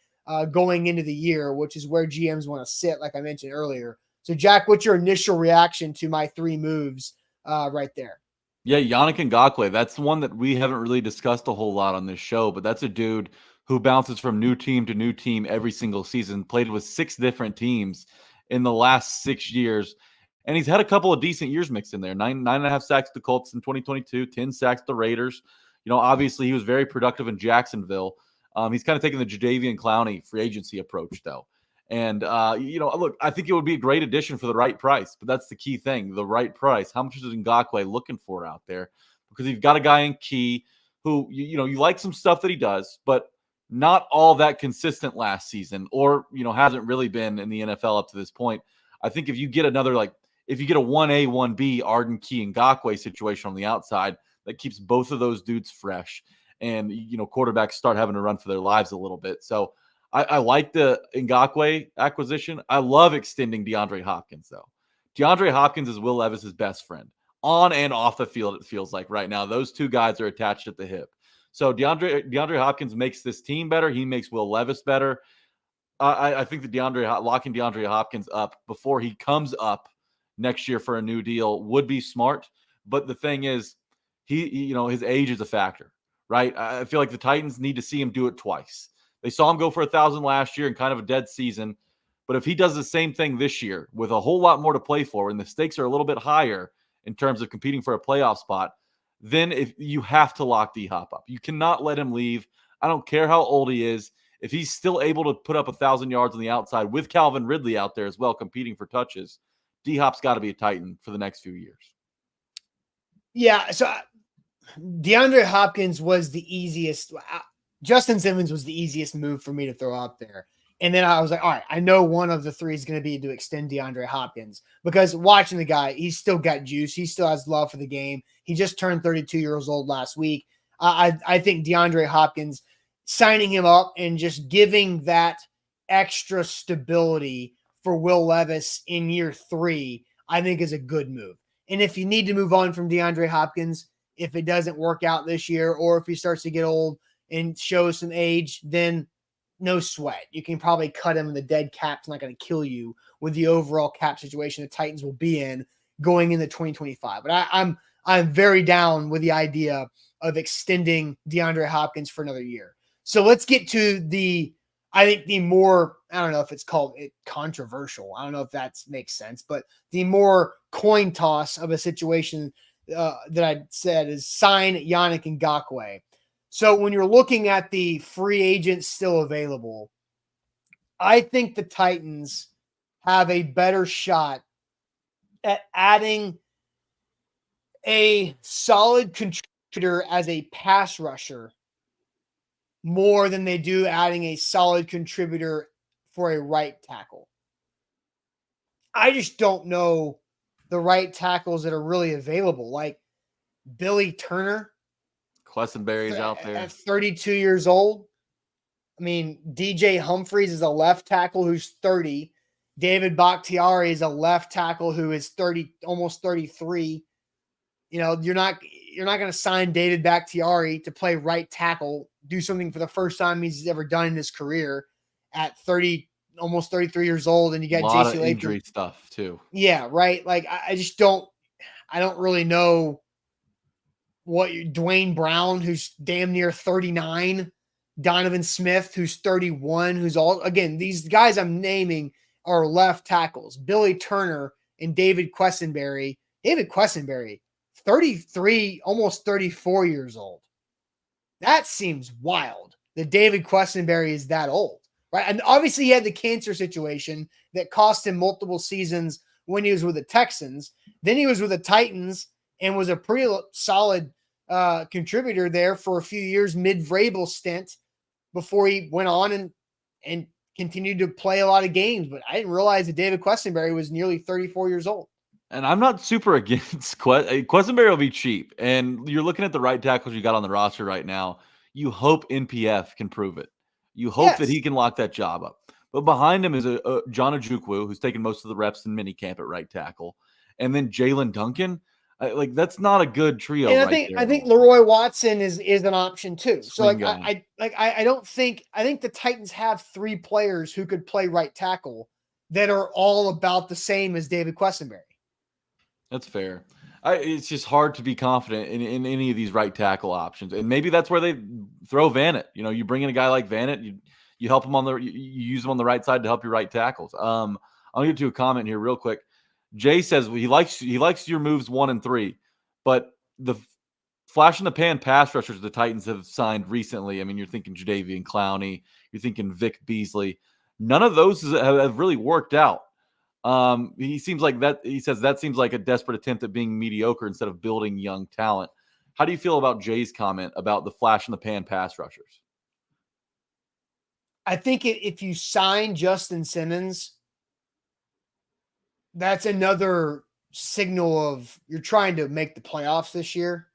Speaker 1: going into the year, which is where GMs want to sit, like I mentioned earlier. So, Jack, what's your initial reaction to my three moves right there?
Speaker 2: Yeah, Yannick Ngakoue, that's one that we haven't really discussed a whole lot on this show, but that's a dude who bounces from new team to new team every single season, played with 6 different teams in the last 6 years, and he's had a couple of decent years mixed in there. 9.5 sacks to Colts in 2022, 10 sacks to Raiders. You know, obviously he was very productive in Jacksonville. He's kind of taking the Jadeveon Clowney free agency approach, though. And, you know, look, I think it would be a great addition for the right price, but that's the key thing, the right price. How much is Ngakoue looking for out there? Because you've got a guy in Key who, you know, you like some stuff that he does, but not all that consistent last season, or, you know, hasn't really been in the NFL up to this point. I think if you get another, like, if you get a 1A, 1B Arden Key Ngakoue situation on the outside, that keeps both of those dudes fresh, and, you know, quarterbacks start having to run for their lives a little bit. So I like the Ngakoue acquisition. I love extending DeAndre Hopkins, though. DeAndre Hopkins is Will Levis's best friend on and off the field, it feels like right now. Those two guys are attached at the hip. So DeAndre Hopkins makes this team better. He makes Will Levis better. I think that locking DeAndre Hopkins up before he comes up next year for a new deal would be smart. But the thing is, you know, his age is a factor, right? I feel like the Titans need to see him do it twice. They saw him go for 1,000 last year in kind of a dead season. But if he does the same thing this year with a whole lot more to play for, and the stakes are a little bit higher in terms of competing for a playoff spot, then if you have to lock D-Hop up. You cannot let him leave. I don't care how old he is. If he's still able to put up 1,000 yards on the outside with Calvin Ridley out there as well competing for touches, D-Hop's got to be a Titan for the next few years.
Speaker 1: Yeah, so DeAndre Hopkins was the easiest. Justin Simmons was the easiest move for me to throw out there. And then I was like, all right, I know one of the three is going to be to extend DeAndre Hopkins, because watching the guy, he's still got juice. He still has love for the game. He just turned 32 years old last week. I think DeAndre Hopkins, signing him up and just giving that extra stability for Will Levis in year 3, I think is a good move. And if you need to move on from DeAndre Hopkins, if it doesn't work out this year, or if he starts to get old and show some age, then no sweat. You can probably cut him. The dead cap's not going to kill you with the overall cap situation the Titans will be in going into 2025. But I'm very down with the idea of extending DeAndre Hopkins for another year. So let's get to the more, I don't know if it's called controversial. I don't know if that makes sense, but the more coin toss of a situation that I said is sign Yannick Ngakoue. So when you're looking at the free agents still available, I think the Titans have a better shot at adding a solid contributor as a pass rusher more than they do adding a solid contributor for a right tackle. I just don't know the right tackles that are really available. Like Billy Turner
Speaker 2: Quessenberry's out there.
Speaker 1: at 32 years old. I mean, DJ Humphries is a left tackle who's 30. David Bakhtiari is a left tackle who is 30, almost 33. You know, you're not going to sign David Bakhtiari to play right tackle, do something for the first time he's ever done in his career at 30, almost 33 years old. And you got
Speaker 2: a lot
Speaker 1: JC
Speaker 2: of
Speaker 1: Latham.
Speaker 2: Injury stuff too.
Speaker 1: Yeah, right. Like I just don't really know what Dwayne Brown, who's damn near 39, Donovan Smith, who's 31, who's all, again, these guys I'm naming are left tackles, Billy Turner and David Quessenberry. David Quessenberry, 33, almost 34 years old. That seems wild that David Quessenberry is that old, right? And obviously he had the cancer situation that cost him multiple seasons when he was with the Texans. Then he was with the Titans and was a pretty solid contributor there for a few years, mid-Vrabel stint, before he went on and continued to play a lot of games. But I didn't realize that David Quessenberry was nearly 34 years old.
Speaker 2: And I'm not super against Quessenberry will be cheap. And you're looking at the right tackles you got on the roster right now. You hope NPF can prove it. You hope that he can lock that job up. But behind him is a John Ojukwu, who's taken most of the reps in minicamp at right tackle. And then Jalen Duncan. That's not a good trio.
Speaker 1: And I think Leroy Watson is an option too. So I don't think the Titans have three players who could play right tackle that are all about the same as David Quessenberry. That's
Speaker 2: fair. It's just hard to be confident in any of these right tackle options, and maybe that's where they throw Vanett. You know, you bring in a guy like Vanett, you help him you use him on the right side to help your right tackles. I'll get to a comment here real quick. Jay says he likes your moves 1 and 3, but the flash in the pan pass rushers the Titans have signed recently. I mean, you're thinking Jadeveon Clowney, you're thinking Vic Beasley. None of those have really worked out. He seems like that. He says that seems like a desperate attempt at being mediocre instead of building young talent. How do you feel about Jay's comment about the flash in the pan pass rushers?
Speaker 1: I think if you sign Justin Simmons, that's another signal of you're trying to make the playoffs this year,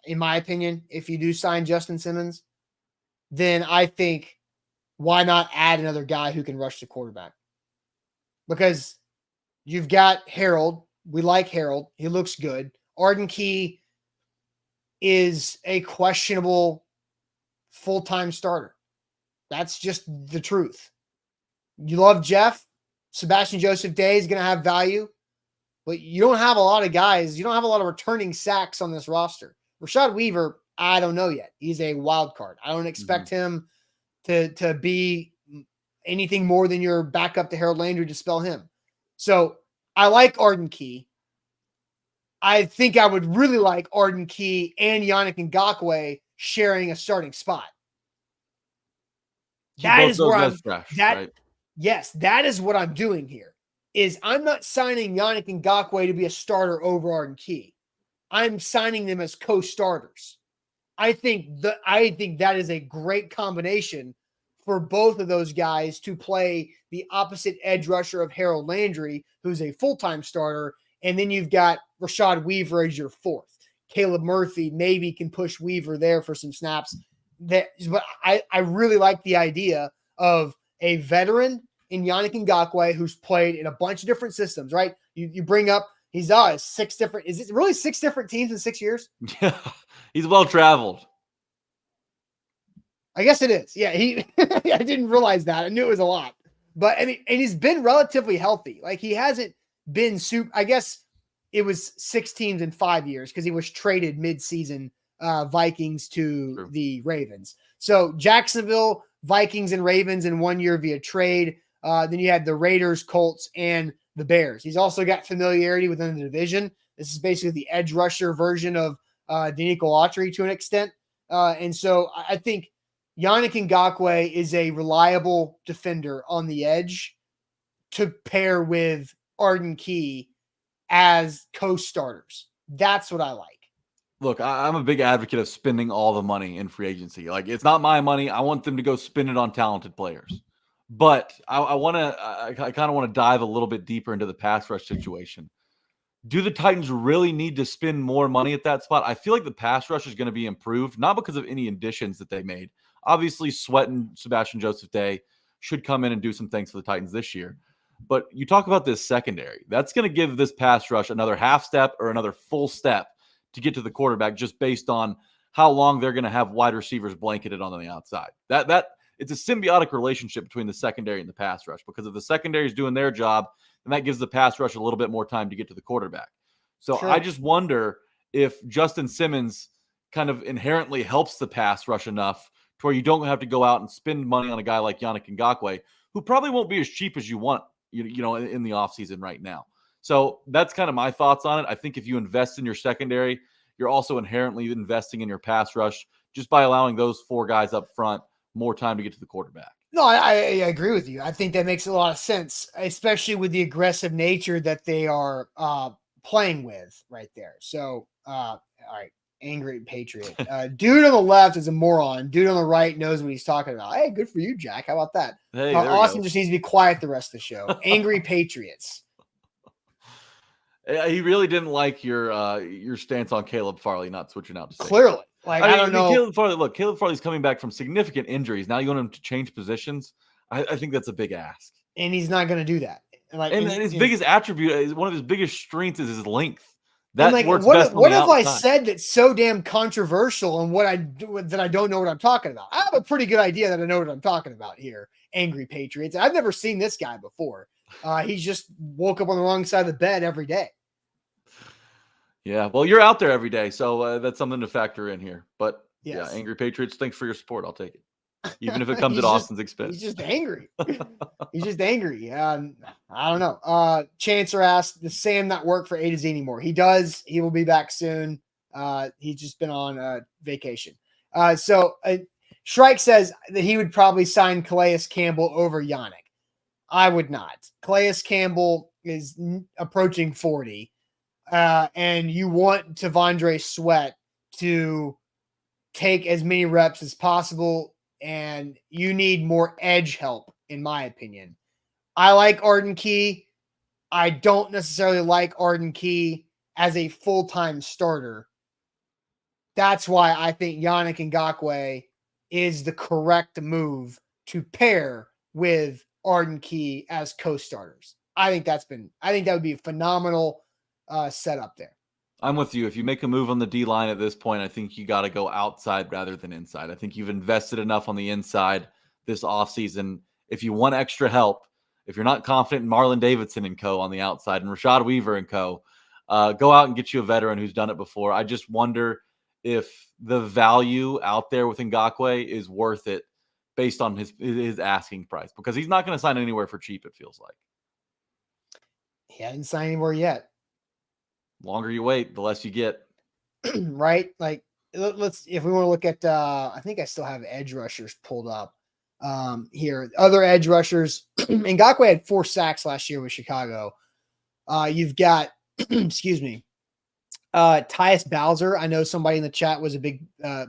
Speaker 1: in my opinion. If you do sign Justin Simmons, then I think why not add another guy who can rush the quarterback? Because you've got Harold. We like Harold. He looks good. Arden Key is a questionable full-time starter. That's just the truth. You love Jeff. Sebastian Joseph Day is going to have value, but you don't have a lot of guys. You don't have a lot of returning sacks on this roster. Rashad Weaver, I don't know yet. He's a wild card. I don't expect him to be anything more than your backup to Harold Landry to spell him. So I like Arden Key. I think I would really like Arden Key and Yannick Ngakoue sharing a starting spot. That is where I'm right? Yes, that is what I'm doing here. Is I'm not signing Yannick Ngakoue to be a starter over Arden Key. I'm signing them as co-starters. I think that is a great combination for both of those guys to play the opposite edge rusher of Harold Landry, who's a full-time starter, and then you've got Rashad Weaver as your fourth. Caleb Murphy maybe can push Weaver there for some snaps. But I really like the idea of a veteran in Yannick Ngakoue who's played in a bunch of different systems, right? You bring up he's 6 different. Is it really 6 different teams in 6 years?
Speaker 2: Yeah, he's well traveled.
Speaker 1: I guess it is. Yeah, I didn't realize that. I knew it was a lot, but I mean, and he's been relatively healthy. Like he hasn't been super. I guess it was 6 teams in 5 years because he was traded mid-season. Vikings to the Ravens. So Jacksonville, Vikings, and Ravens in 1 year via trade. Then you had the Raiders, Colts, and the Bears. He's also got familiarity within the division. This is basically the edge rusher version of Danico Autry to an extent. And so I think Yannick Ngakoue is a reliable defender on the edge to pair with Arden Key as co-starters. That's what I like.
Speaker 2: Look, I'm a big advocate of spending all the money in free agency. Like, it's not my money. I want them to go spend it on talented players. But I kind of want to dive a little bit deeper into the pass rush situation. Do the Titans really need to spend more money at that spot? I feel like the pass rush is going to be improved, not because of any additions that they made. Obviously, Sweat and Sebastian Joseph Day should come in and do some things for the Titans this year. But you talk about this secondary. That's going to give this pass rush another half step or another full step to get to the quarterback, just based on how long they're going to have wide receivers blanketed on the outside. That it's a symbiotic relationship between the secondary and the pass rush, because if the secondary is doing their job, then that gives the pass rush a little bit more time to get to the quarterback. So
Speaker 1: Sure.
Speaker 2: I just wonder if Justin Simmons kind of inherently helps the pass rush enough to where you don't have to go out and spend money on a guy like Yannick Ngakoue, who probably won't be as cheap as you want, you know, in the offseason right now. So that's kind of my thoughts on it. I think if you invest in your secondary, you're also inherently investing in your pass rush just by allowing those four guys up front more time to get to the quarterback.
Speaker 1: No, I agree with you. I think that makes a lot of sense, especially with the aggressive nature that they are playing with right there. So, all right, angry Patriot. Dude on the left is a moron. Dude on the right knows what he's talking about. Hey, good for you, Jack. How about that?
Speaker 2: Hey,
Speaker 1: Austin just needs to be quiet the rest of the show. Angry Patriots.
Speaker 2: He really didn't like your stance on Caleb Farley not switching out to safety.
Speaker 1: Clearly. Like, I don't know.
Speaker 2: Caleb Farley's coming back from significant injuries. Now you want him to change positions? I think that's a big ask.
Speaker 1: And he's not going to do that.
Speaker 2: And his biggest attribute, one of his biggest strengths, is his length.
Speaker 1: That works best on the outside. What have I said that's so damn controversial and what I do that I don't know what I'm talking about? I have a pretty good idea that I know what I'm talking about here. Angry Patriots. I've never seen this guy before. He just woke up on the wrong side of the bed every day.
Speaker 2: Yeah, well, you're out there every day, so that's something to factor in here. But
Speaker 1: yes.
Speaker 2: Yeah, Angry Patriots, thanks for your support. I'll take it, even if it comes at Austin's expense.
Speaker 1: He's just angry. He's just angry. I don't know. Chancer asked, does Sam not work for A to Z anymore? He does. He will be back soon. He's just been on vacation. Shrike says that he would probably sign Calais Campbell over Yannick. I would not. Calais Campbell is approaching 40. And you want Tavondre Sweat to take as many reps as possible, and you need more edge help, in my opinion. I like Arden Key. I don't necessarily like Arden Key as a full-time starter. That's why I think Yannick Ngakoue is the correct move to pair with Arden Key as co-starters. I think that would be a phenomenal setup there.
Speaker 2: I'm with you. If you make a move on the D-line at this point, I think you got to go outside rather than inside. I think you've invested enough on the inside this offseason. If you want extra help, if you're not confident in Marlon Davidson and co. on the outside and Rashad Weaver and co., go out and get you a veteran who's done it before. I just wonder if the value out there with Ngakoue is worth it based on his asking price, because he's not going to sign anywhere for cheap, it feels like.
Speaker 1: He hasn't signed anywhere yet.
Speaker 2: Longer you wait, the less you get.
Speaker 1: Right? Like, let's, if we want to look at, I think I still have edge rushers pulled up here. Other edge rushers. Ngakoue had 4 sacks last year with Chicago. You've got, excuse me, Tyus Bowser. I know somebody in the chat was a big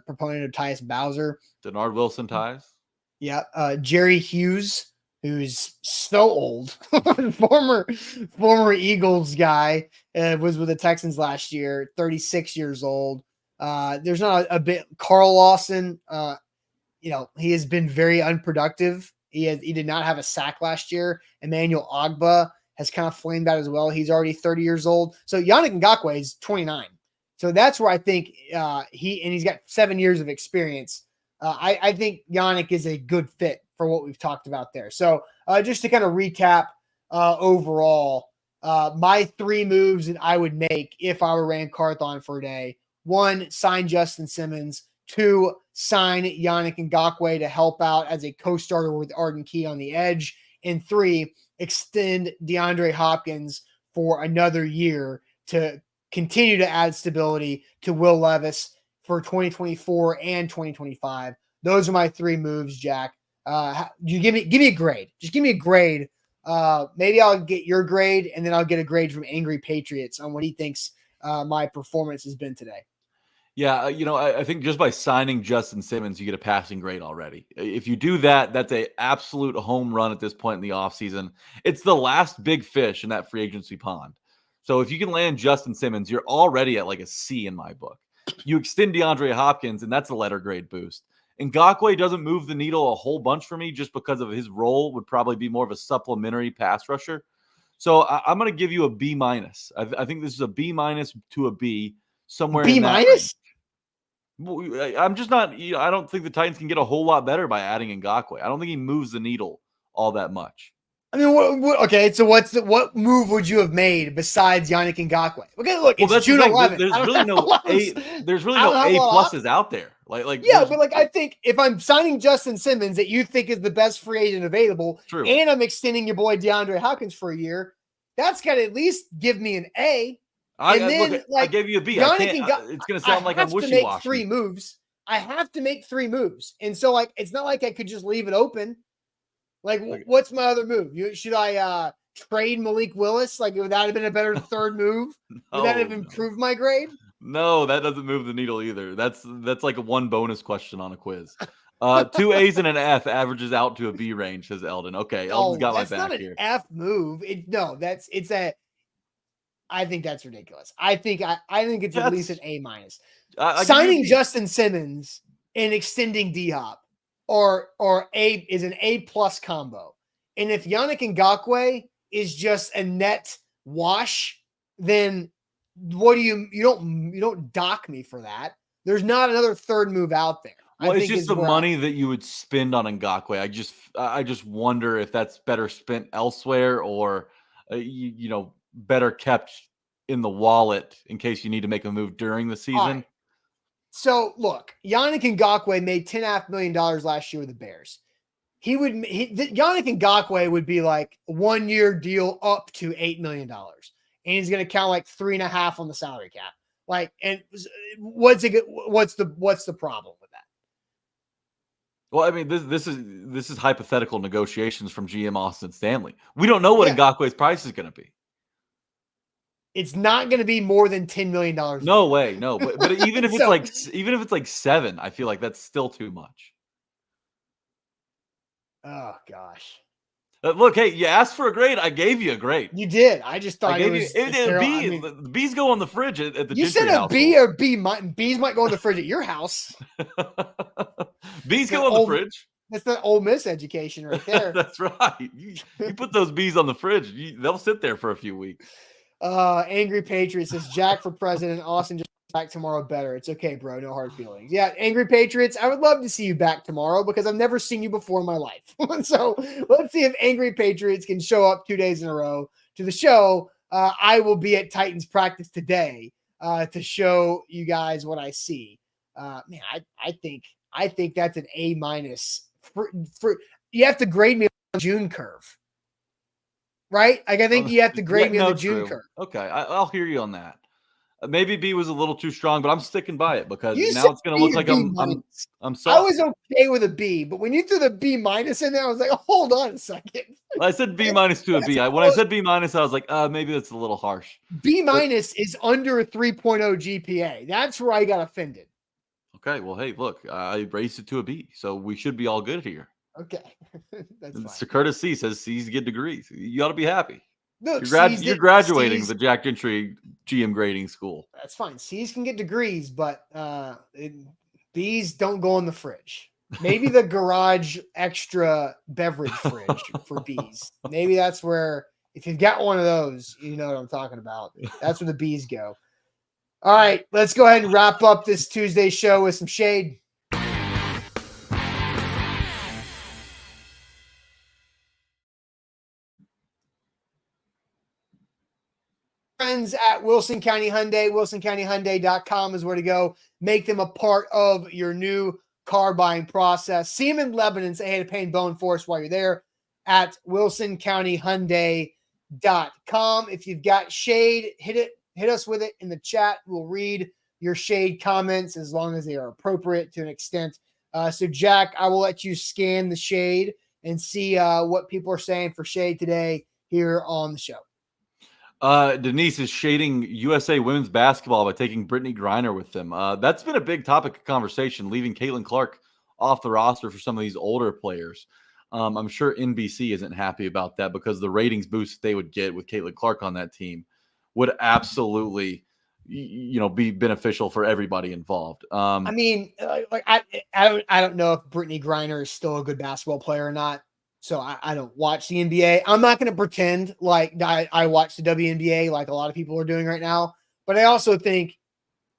Speaker 1: proponent of Tyus Bowser.
Speaker 2: Denard Wilson Tyus.
Speaker 1: Yeah. Jerry Hughes, who's so old, former Eagles guy, was with the Texans last year, 36 years old. There's not a bit. Carl Lawson, he has been very unproductive. He did not have a sack last year. Emmanuel Ogbah has kind of flamed out as well. He's already 30 years old. So Yannick Ngakoue is 29. So that's where I think he's got 7 years of experience. I think Yannick is a good fit for what we've talked about there. So just to kind of recap overall, my 3 moves that I would make if I were Rand Carthon for a day: 1, sign Justin Simmons; 2, sign Yannick Ngakoue to help out as a co-starter with Arden Key on the edge; and 3, extend DeAndre Hopkins for another year to continue to add stability to Will Levis, for 2024 and 2025. Those are my 3 moves, Jack. You give me a grade. Just give me a grade. Maybe I'll get your grade, and then I'll get a grade from Angry Patriots on what he thinks my performance has been today.
Speaker 2: Yeah, I think just by signing Justin Simmons, you get a passing grade already. If you do that, that's a absolute home run at this point in the offseason. It's the last big fish in that free agency pond. So if you can land Justin Simmons, you're already at like a C in my book. You extend DeAndre Hopkins, and that's a letter grade boost. Ngakoue doesn't move the needle a whole bunch for me just because of his role would probably be more of a supplementary pass rusher. So I'm going to give you a B minus. I think this is a B minus to a B, somewhere
Speaker 1: B
Speaker 2: in that
Speaker 1: minus?
Speaker 2: range. I'm just not. I don't think the Titans can get a whole lot better by adding Ngakoue. I don't think he moves the needle all that much.
Speaker 1: I mean, okay. So what move would you have made besides Yannick Ngakoue? Okay, look, it's June 11th.
Speaker 2: There's really no A. There's really no A pluses out there.
Speaker 1: Yeah, but like I think if I'm signing Justin Simmons that you think is the best free agent available,
Speaker 2: true,
Speaker 1: and I'm extending your boy DeAndre Hopkins for a year, that's got to at least give me an A.
Speaker 2: I gave you a B. It's going to sound like I'm wishy-washy.
Speaker 1: I have to make 3 moves. I have to make 3 moves, and so like it's not like I could just leave it open. Like, what's my other move? Should I trade Malik Willis? Like, would that have been a better 3rd move? Would that have improved my grade?
Speaker 2: No, that doesn't move the needle either. That's like a 1 bonus question on a quiz. 2 A's and an F averages out to a B range, says Eldon. Okay, Eldon's got my back here.
Speaker 1: That's not an F move. I think that's ridiculous. I think it's at least an A minus. Signing Justin Simmons and extending D-Hop or is an A plus combo. And if Yannick Ngakoue is just a net wash, then what do you don't dock me for that. There's not another 3rd move out there.
Speaker 2: Well, it's just the money that you would spend on Ngakoue. I just wonder if that's better spent elsewhere or better kept in the wallet in case you need to make a move during the season.
Speaker 1: Right. So look, Yannick Ngakoue made $10.5 million last year with the Bears. Yannick Ngakoue would be like a 1-year deal up to $8 million. And he's going to count like 3.5 on the salary cap. Like, and what's the problem with that?
Speaker 2: Well, I mean, this is hypothetical negotiations from GM Austin Stanley. We don't know what Ngakoue's price is going to be.
Speaker 1: It's not going to be more than $10 million.
Speaker 2: No way, no. But even if it's like 7, I feel like that's still too much.
Speaker 1: Oh gosh.
Speaker 2: Look, hey, you asked for a grade. I gave you a grade.
Speaker 1: You did. I just thought it was
Speaker 2: a B. The B's go on the fridge at the.
Speaker 1: You said a B or B. B's might go on the fridge at your house.
Speaker 2: B's go on the fridge.
Speaker 1: That's the Ole Miss education right there.
Speaker 2: That's right. You put those B's on the fridge. They'll sit there for a few weeks.
Speaker 1: Angry Patriots says Jack for president. Austin just back tomorrow better. It's okay, bro. No hard feelings. Yeah, Angry Patriots. I would love to see you back tomorrow because I've never seen you before in my life. So let's see if Angry Patriots can show up 2 days in a row to the show. I will be at Titans practice today to show you guys what I see. Man, I think that's an A minus. For you have to grade me on the June curve. Right? Like, I think you have to grade me on the June curve.
Speaker 2: Okay, I'll hear you on that. Maybe B was a little too strong, but I'm sticking by it because now it's going to look like I'm soft.
Speaker 1: I was okay with a B, but when you threw the B minus in there, I was like, hold on a second.
Speaker 2: I said B minus to a B. When I said B minus, I was like, maybe that's a little harsh.
Speaker 1: B minus is under a 3.0 GPA. That's where I got offended.
Speaker 2: Okay, well, hey, look, I raised it to a B, so we should be all good here.
Speaker 1: Okay. That's fine.
Speaker 2: Sir Curtis C says C's get degrees. You ought to be happy.
Speaker 1: Look,
Speaker 2: you're graduating the Jack Gentry GM grading school.
Speaker 1: That's fine. C's can get degrees, but B's don't go in the fridge. Maybe the garage extra beverage fridge for B's. Maybe that's where, if you've got one of those, you know what I'm talking about. That's where the B's go. All right, let's go ahead and wrap up this Tuesday show with some shade. Friends at Wilson County Hyundai, wilsoncountyhyundai.com is where to go. Make them a part of your new car buying process. See them in Lebanon. Say hey to Payne Bone Force while you're there at wilsoncountyhyundai.com. If you've got shade, hit us with it in the chat. We'll read your shade comments as long as they are appropriate to an extent. So, Jack, I will let you scan the shade and see what people are saying for shade today here on the show.
Speaker 2: Denise is shading USA women's basketball by taking Brittany Griner with them. That's been a big topic of conversation, leaving Caitlin Clark off the roster for some of these older players. I'm sure NBC isn't happy about that because the ratings boost they would get with Caitlin Clark on that team would absolutely, be beneficial for everybody involved.
Speaker 1: I mean, I don't know if Brittany Griner is still a good basketball player or not. So I don't watch the NBA. I'm not going to pretend like I watch the WNBA like a lot of people are doing right now. But I also think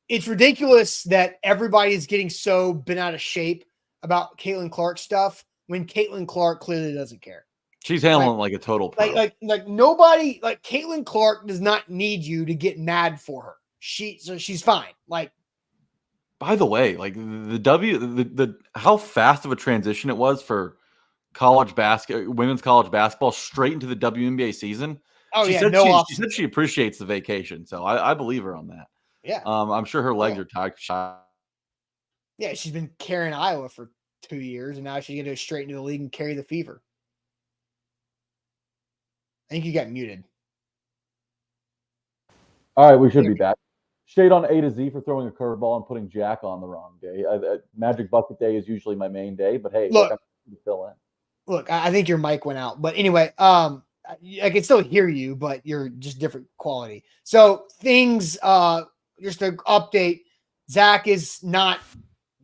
Speaker 1: it's ridiculous that everybody is getting so bent out of shape about Caitlin Clark stuff when Caitlin Clark clearly doesn't care.
Speaker 2: She's handling like a total pro.
Speaker 1: Like nobody, like Caitlin Clark does not need you to get mad for her. She's fine. Like,
Speaker 2: by the way, like the how fast of a transition it was for women's college basketball straight into the WNBA season.
Speaker 1: Oh,
Speaker 2: she said she appreciates the vacation, so I believe her on that.
Speaker 1: Yeah.
Speaker 2: I'm sure her legs are tired.
Speaker 1: Yeah, she's been carrying Iowa for 2 years, and now she's going to go straight into the league and carry the fever. I think you got muted.
Speaker 2: All right, we should be back. Shade on A to Z for throwing a curveball and putting Jack on the wrong day. Magic Bucket Day is usually my main day, but hey, look, I'm going to fill in. Look,
Speaker 1: I think your mic went out, but anyway, I can still hear you, but you're just different quality. So things, just to update, Zach is not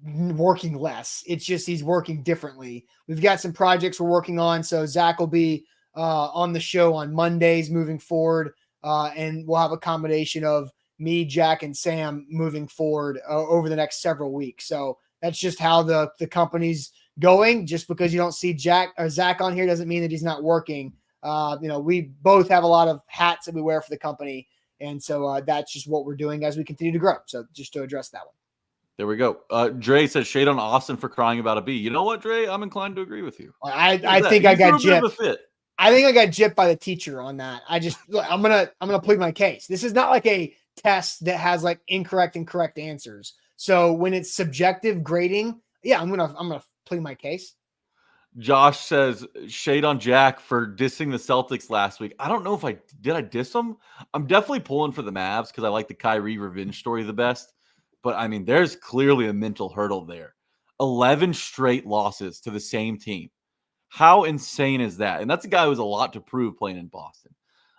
Speaker 1: working less. It's just he's working differently. We've got some projects we're working on, so Zach will be on the show on Mondays moving forward, and we'll have a combination of me, Jack, and Sam moving forward over the next several weeks. So that's just how the company's going. Just because you don't see Jack or Zach on here doesn't mean that he's not working. We both have a lot of hats that we wear for the company. And so that's just what we're doing as we continue to grow. So just to address that one.
Speaker 2: There we go. Dre says shade on Austin for crying about a B. You know what, Dre? I'm inclined to agree with you.
Speaker 1: I think I got gypped. I think I got gypped by the teacher on that. I'm gonna plead my case. This is not like a test that has like incorrect and correct answers. So when it's subjective grading, yeah, I'm gonna plead my case.
Speaker 2: Josh says shade on Jack for dissing the Celtics last week. I don't know if I diss them. I'm definitely pulling for the Mavs because I like the Kyrie revenge story the best. But I mean, there's clearly a mental hurdle there. 11 straight losses to the same team. How insane is that? And that's a guy who has a lot to prove playing in Boston.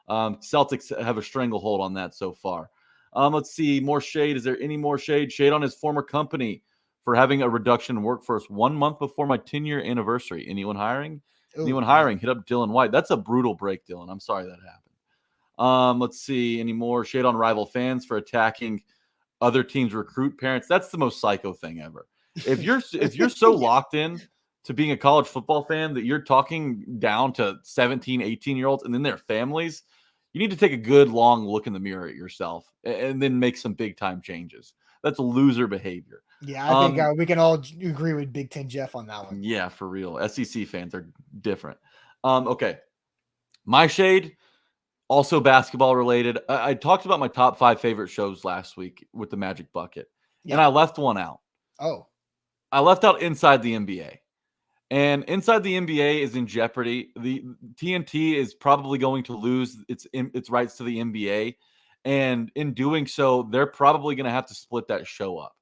Speaker 2: Celtics have a stranglehold on that so far. Let's see, more shade. Is there any more shade? Shade on his former company for having a reduction in workforce 1 month before my 10-year anniversary. Anyone hiring? Ooh. Anyone hiring? Hit up Dylan White. That's a brutal break, Dylan. I'm sorry that happened. Let's see, any more shade on rival fans for attacking other teams' recruit parents. That's the most psycho thing ever. If you're so locked in to being a college football fan that you're talking down to 17, 18-year-olds and then their families, you need to take a good long look in the mirror at yourself and then make some big time changes. That's loser behavior.
Speaker 1: Yeah, I think we can all agree with Big Ten Jeff on that one.
Speaker 2: Yeah, for real. SEC fans are different. Okay. My shade, also basketball related. I talked about my top 5 favorite shows last week with the Magic Bucket, and I left one out.
Speaker 1: Oh.
Speaker 2: I left out Inside the NBA. And Inside the NBA is in jeopardy. The TNT is probably going to lose its rights to the NBA. And in doing so, they're probably going to have to split that show up.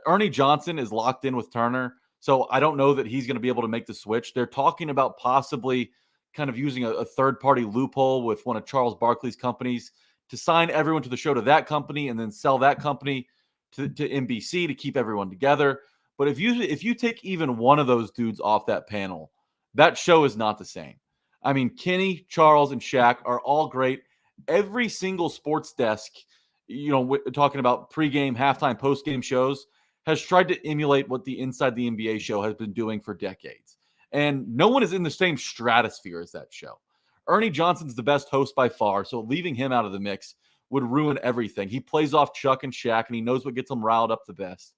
Speaker 2: Ernie Johnson is locked in with Turner, so I don't know that he's going to be able to make the switch. They're talking about possibly kind of using a third-party loophole with one of Charles Barkley's companies to sign everyone to the show to that company and then sell that company to NBC to keep everyone together. But if you take even one of those dudes off that panel, that show is not the same. I mean, Kenny, Charles, and Shaq are all great. Every single sports desk, talking about pregame, halftime, postgame shows, has tried to emulate what the Inside the NBA show has been doing for decades. And no one is in the same stratosphere as that show. Ernie Johnson's the best host by far, so leaving him out of the mix would ruin everything. He plays off Chuck and Shaq, and he knows what gets them riled up the best.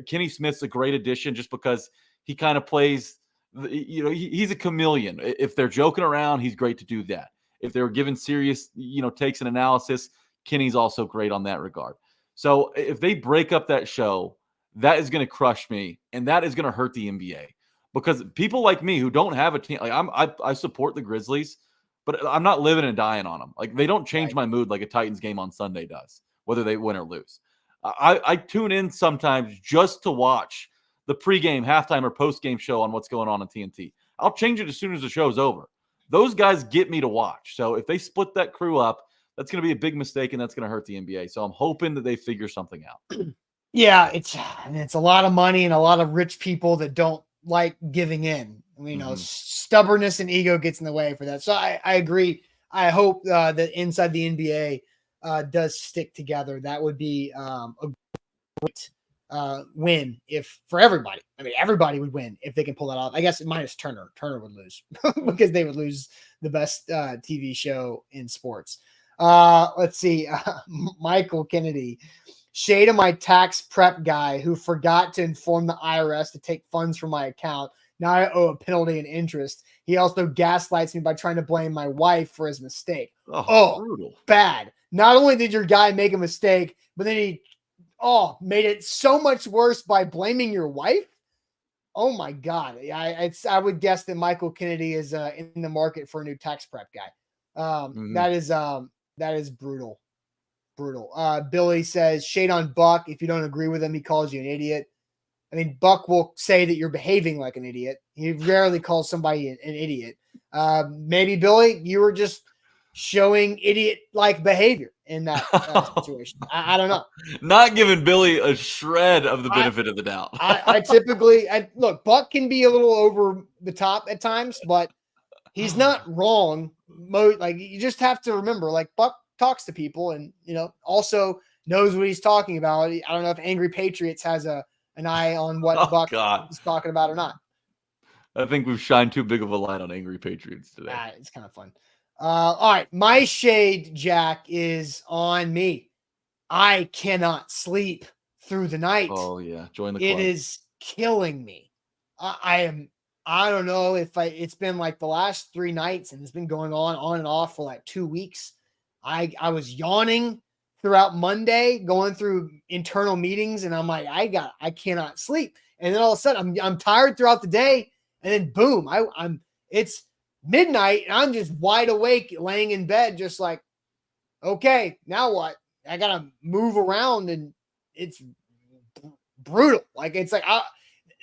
Speaker 2: Kenny Smith's a great addition just because he kind of plays, he's a chameleon. If they're joking around, he's great to do that. If they were given serious, takes and analysis, Kenny's also great on that regard. So if they break up that show, that is going to crush me, and that is going to hurt the NBA because people like me who don't have a team, like I support the Grizzlies, but I'm not living and dying on them. Like they don't change my mood like a Titans game on Sunday does, whether they win or lose. I tune in sometimes just to watch the pregame, halftime, or postgame show on what's going on TNT. I'll change it as soon as the show's over. Those guys get me to watch. So if they split that crew up, that's going to be a big mistake, and that's going to hurt the NBA. So I'm hoping that they figure something out.
Speaker 1: Yeah, it's a lot of money and a lot of rich people that don't like giving in. You know, stubbornness and ego gets in the way for that. So I agree. I hope that inside the NBA does stick together. That would be a great win for everybody. I mean, everybody would win if they can pull that off. I guess minus Turner. Turner would lose because they would lose the best TV show in sports. Let's see. Michael Kennedy. Shade of my tax prep guy who forgot to inform the IRS to take funds from my account. Now I owe a penalty and interest. He also gaslights me by trying to blame my wife for his mistake. Oh, brutal. Bad. Not only did your guy make a mistake, but then he made it so much worse by blaming your wife. Oh my God. I would guess that Michael Kennedy is in the market for a new tax prep guy. That is brutal. Brutal. Billy says, shade on Buck. If you don't agree with him, he calls you an idiot. I mean, Buck will say that you're behaving like an idiot. He rarely calls somebody an idiot. Maybe, Billy, you were just showing idiot-like behavior in that situation. I don't know.
Speaker 2: Not giving Billy a shred of the benefit of the doubt.
Speaker 1: I typically look, Buck can be a little over the top at times, but he's not wrong. Like, you just have to remember, like, Buck talks to people and, you know, also knows what he's talking about. I don't know if Angry Patriots has an eye on what Buck is talking about or not.
Speaker 2: I think we've shined too big of a light on Angry Patriots today.
Speaker 1: It's kind of fun. All right. My shade, Jack, is on me. I cannot sleep through the night.
Speaker 2: Oh, yeah. Join the club.
Speaker 1: It is killing me. I don't know if it's been like the last 3 nights, and it's been going on and off for like 2 weeks. I was yawning throughout Monday, going through internal meetings, and I'm like, I cannot sleep. And then all of a sudden I'm tired throughout the day, and then boom, it's midnight and I'm just wide awake, laying in bed, just like, okay, now what? I gotta move around, and it's brutal. Like, it's like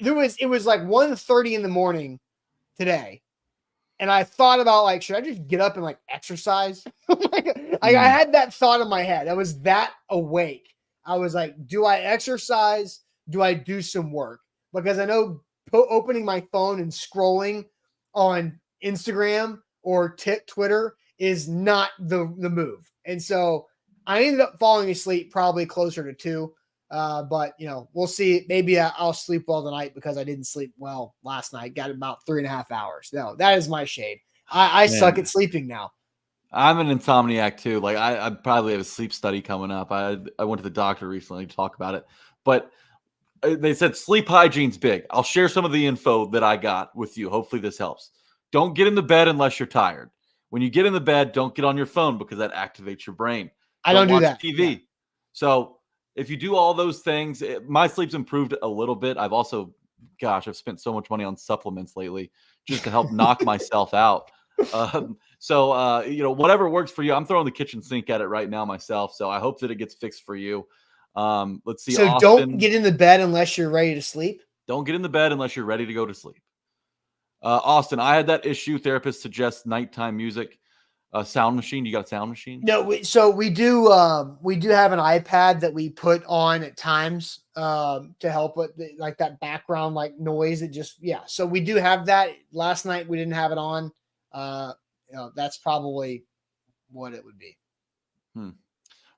Speaker 1: it was like 1:30 in the morning today. And I thought about, like, should I just get up and like exercise? I had that thought in my head. I was that awake. I was like, do I exercise? Do I do some work? Because I know opening my phone and scrolling on Instagram or Twitter is not the move. And so I ended up falling asleep probably closer to 2. But, you know, we'll see. Maybe I'll sleep well tonight because I didn't sleep well last night. Got about 3.5 hours. No, that is my shade. I suck at sleeping now.
Speaker 2: I'm an insomniac too. Like I probably have a sleep study coming up. I went to the doctor recently to talk about it, but they said sleep hygiene's big. I'll share some of the info that I got with you. Hopefully this helps. Don't get in the bed unless you're tired. When you get in the bed, don't get on your phone because that activates your brain.
Speaker 1: I don't do that.
Speaker 2: TV. Yeah. So if you do all those things, my sleep's improved a little bit. I've also, I've spent so much money on supplements lately just to help knock myself out. So, you know, whatever works for you. I'm throwing the kitchen sink at it right now myself. So I hope that it gets fixed for you. Let's see.
Speaker 1: So Austin, don't get in the bed unless you're ready to sleep.
Speaker 2: Don't get in the bed unless you're ready to go to sleep. Austin, I had that issue. Therapist suggests nighttime music. Sound machine. You got a sound machine?
Speaker 1: No, so we do have an iPad that we put on at times to help with like that background like noise. So we do have that. Last night we didn't have it on. You know, that's probably what it would be.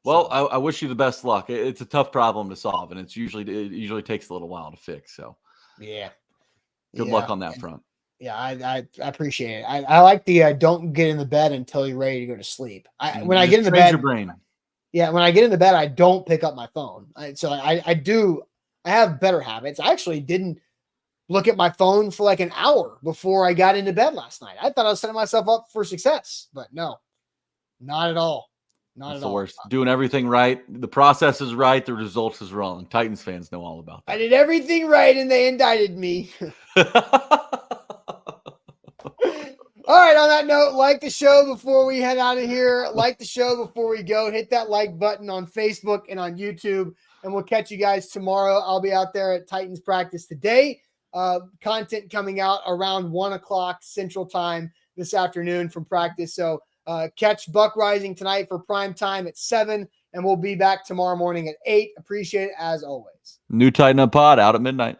Speaker 2: Well, I wish you the best luck. It's a tough problem to solve, and it usually takes a little while to fix. So
Speaker 1: yeah,
Speaker 2: good luck on that front.
Speaker 1: Yeah, I appreciate it. I like the don't get in the bed until you're ready to go to sleep. When I get in the bed,
Speaker 2: your brain.
Speaker 1: Yeah, when I get in the bed, I don't pick up my phone. I have better habits. I actually didn't look at my phone for like an hour before I got into bed last night. I thought I was setting myself up for success, but no, not at all. Not
Speaker 2: That's
Speaker 1: at
Speaker 2: the
Speaker 1: all.
Speaker 2: worst. Doing everything right. The process is right. The results is wrong. Titans fans know all about that.
Speaker 1: I did everything right and they indicted me. All right, on that note, like the show before we head out of here. Like the show before we go. Hit that like button on Facebook and on YouTube, and we'll catch you guys tomorrow. I'll be out there at Titans practice today. Content coming out around 1 o'clock Central Time this afternoon from practice. So catch Buck Rising tonight for prime time at 7, and we'll be back tomorrow morning at 8. Appreciate it as always.
Speaker 2: New Titan Up Pod out at midnight.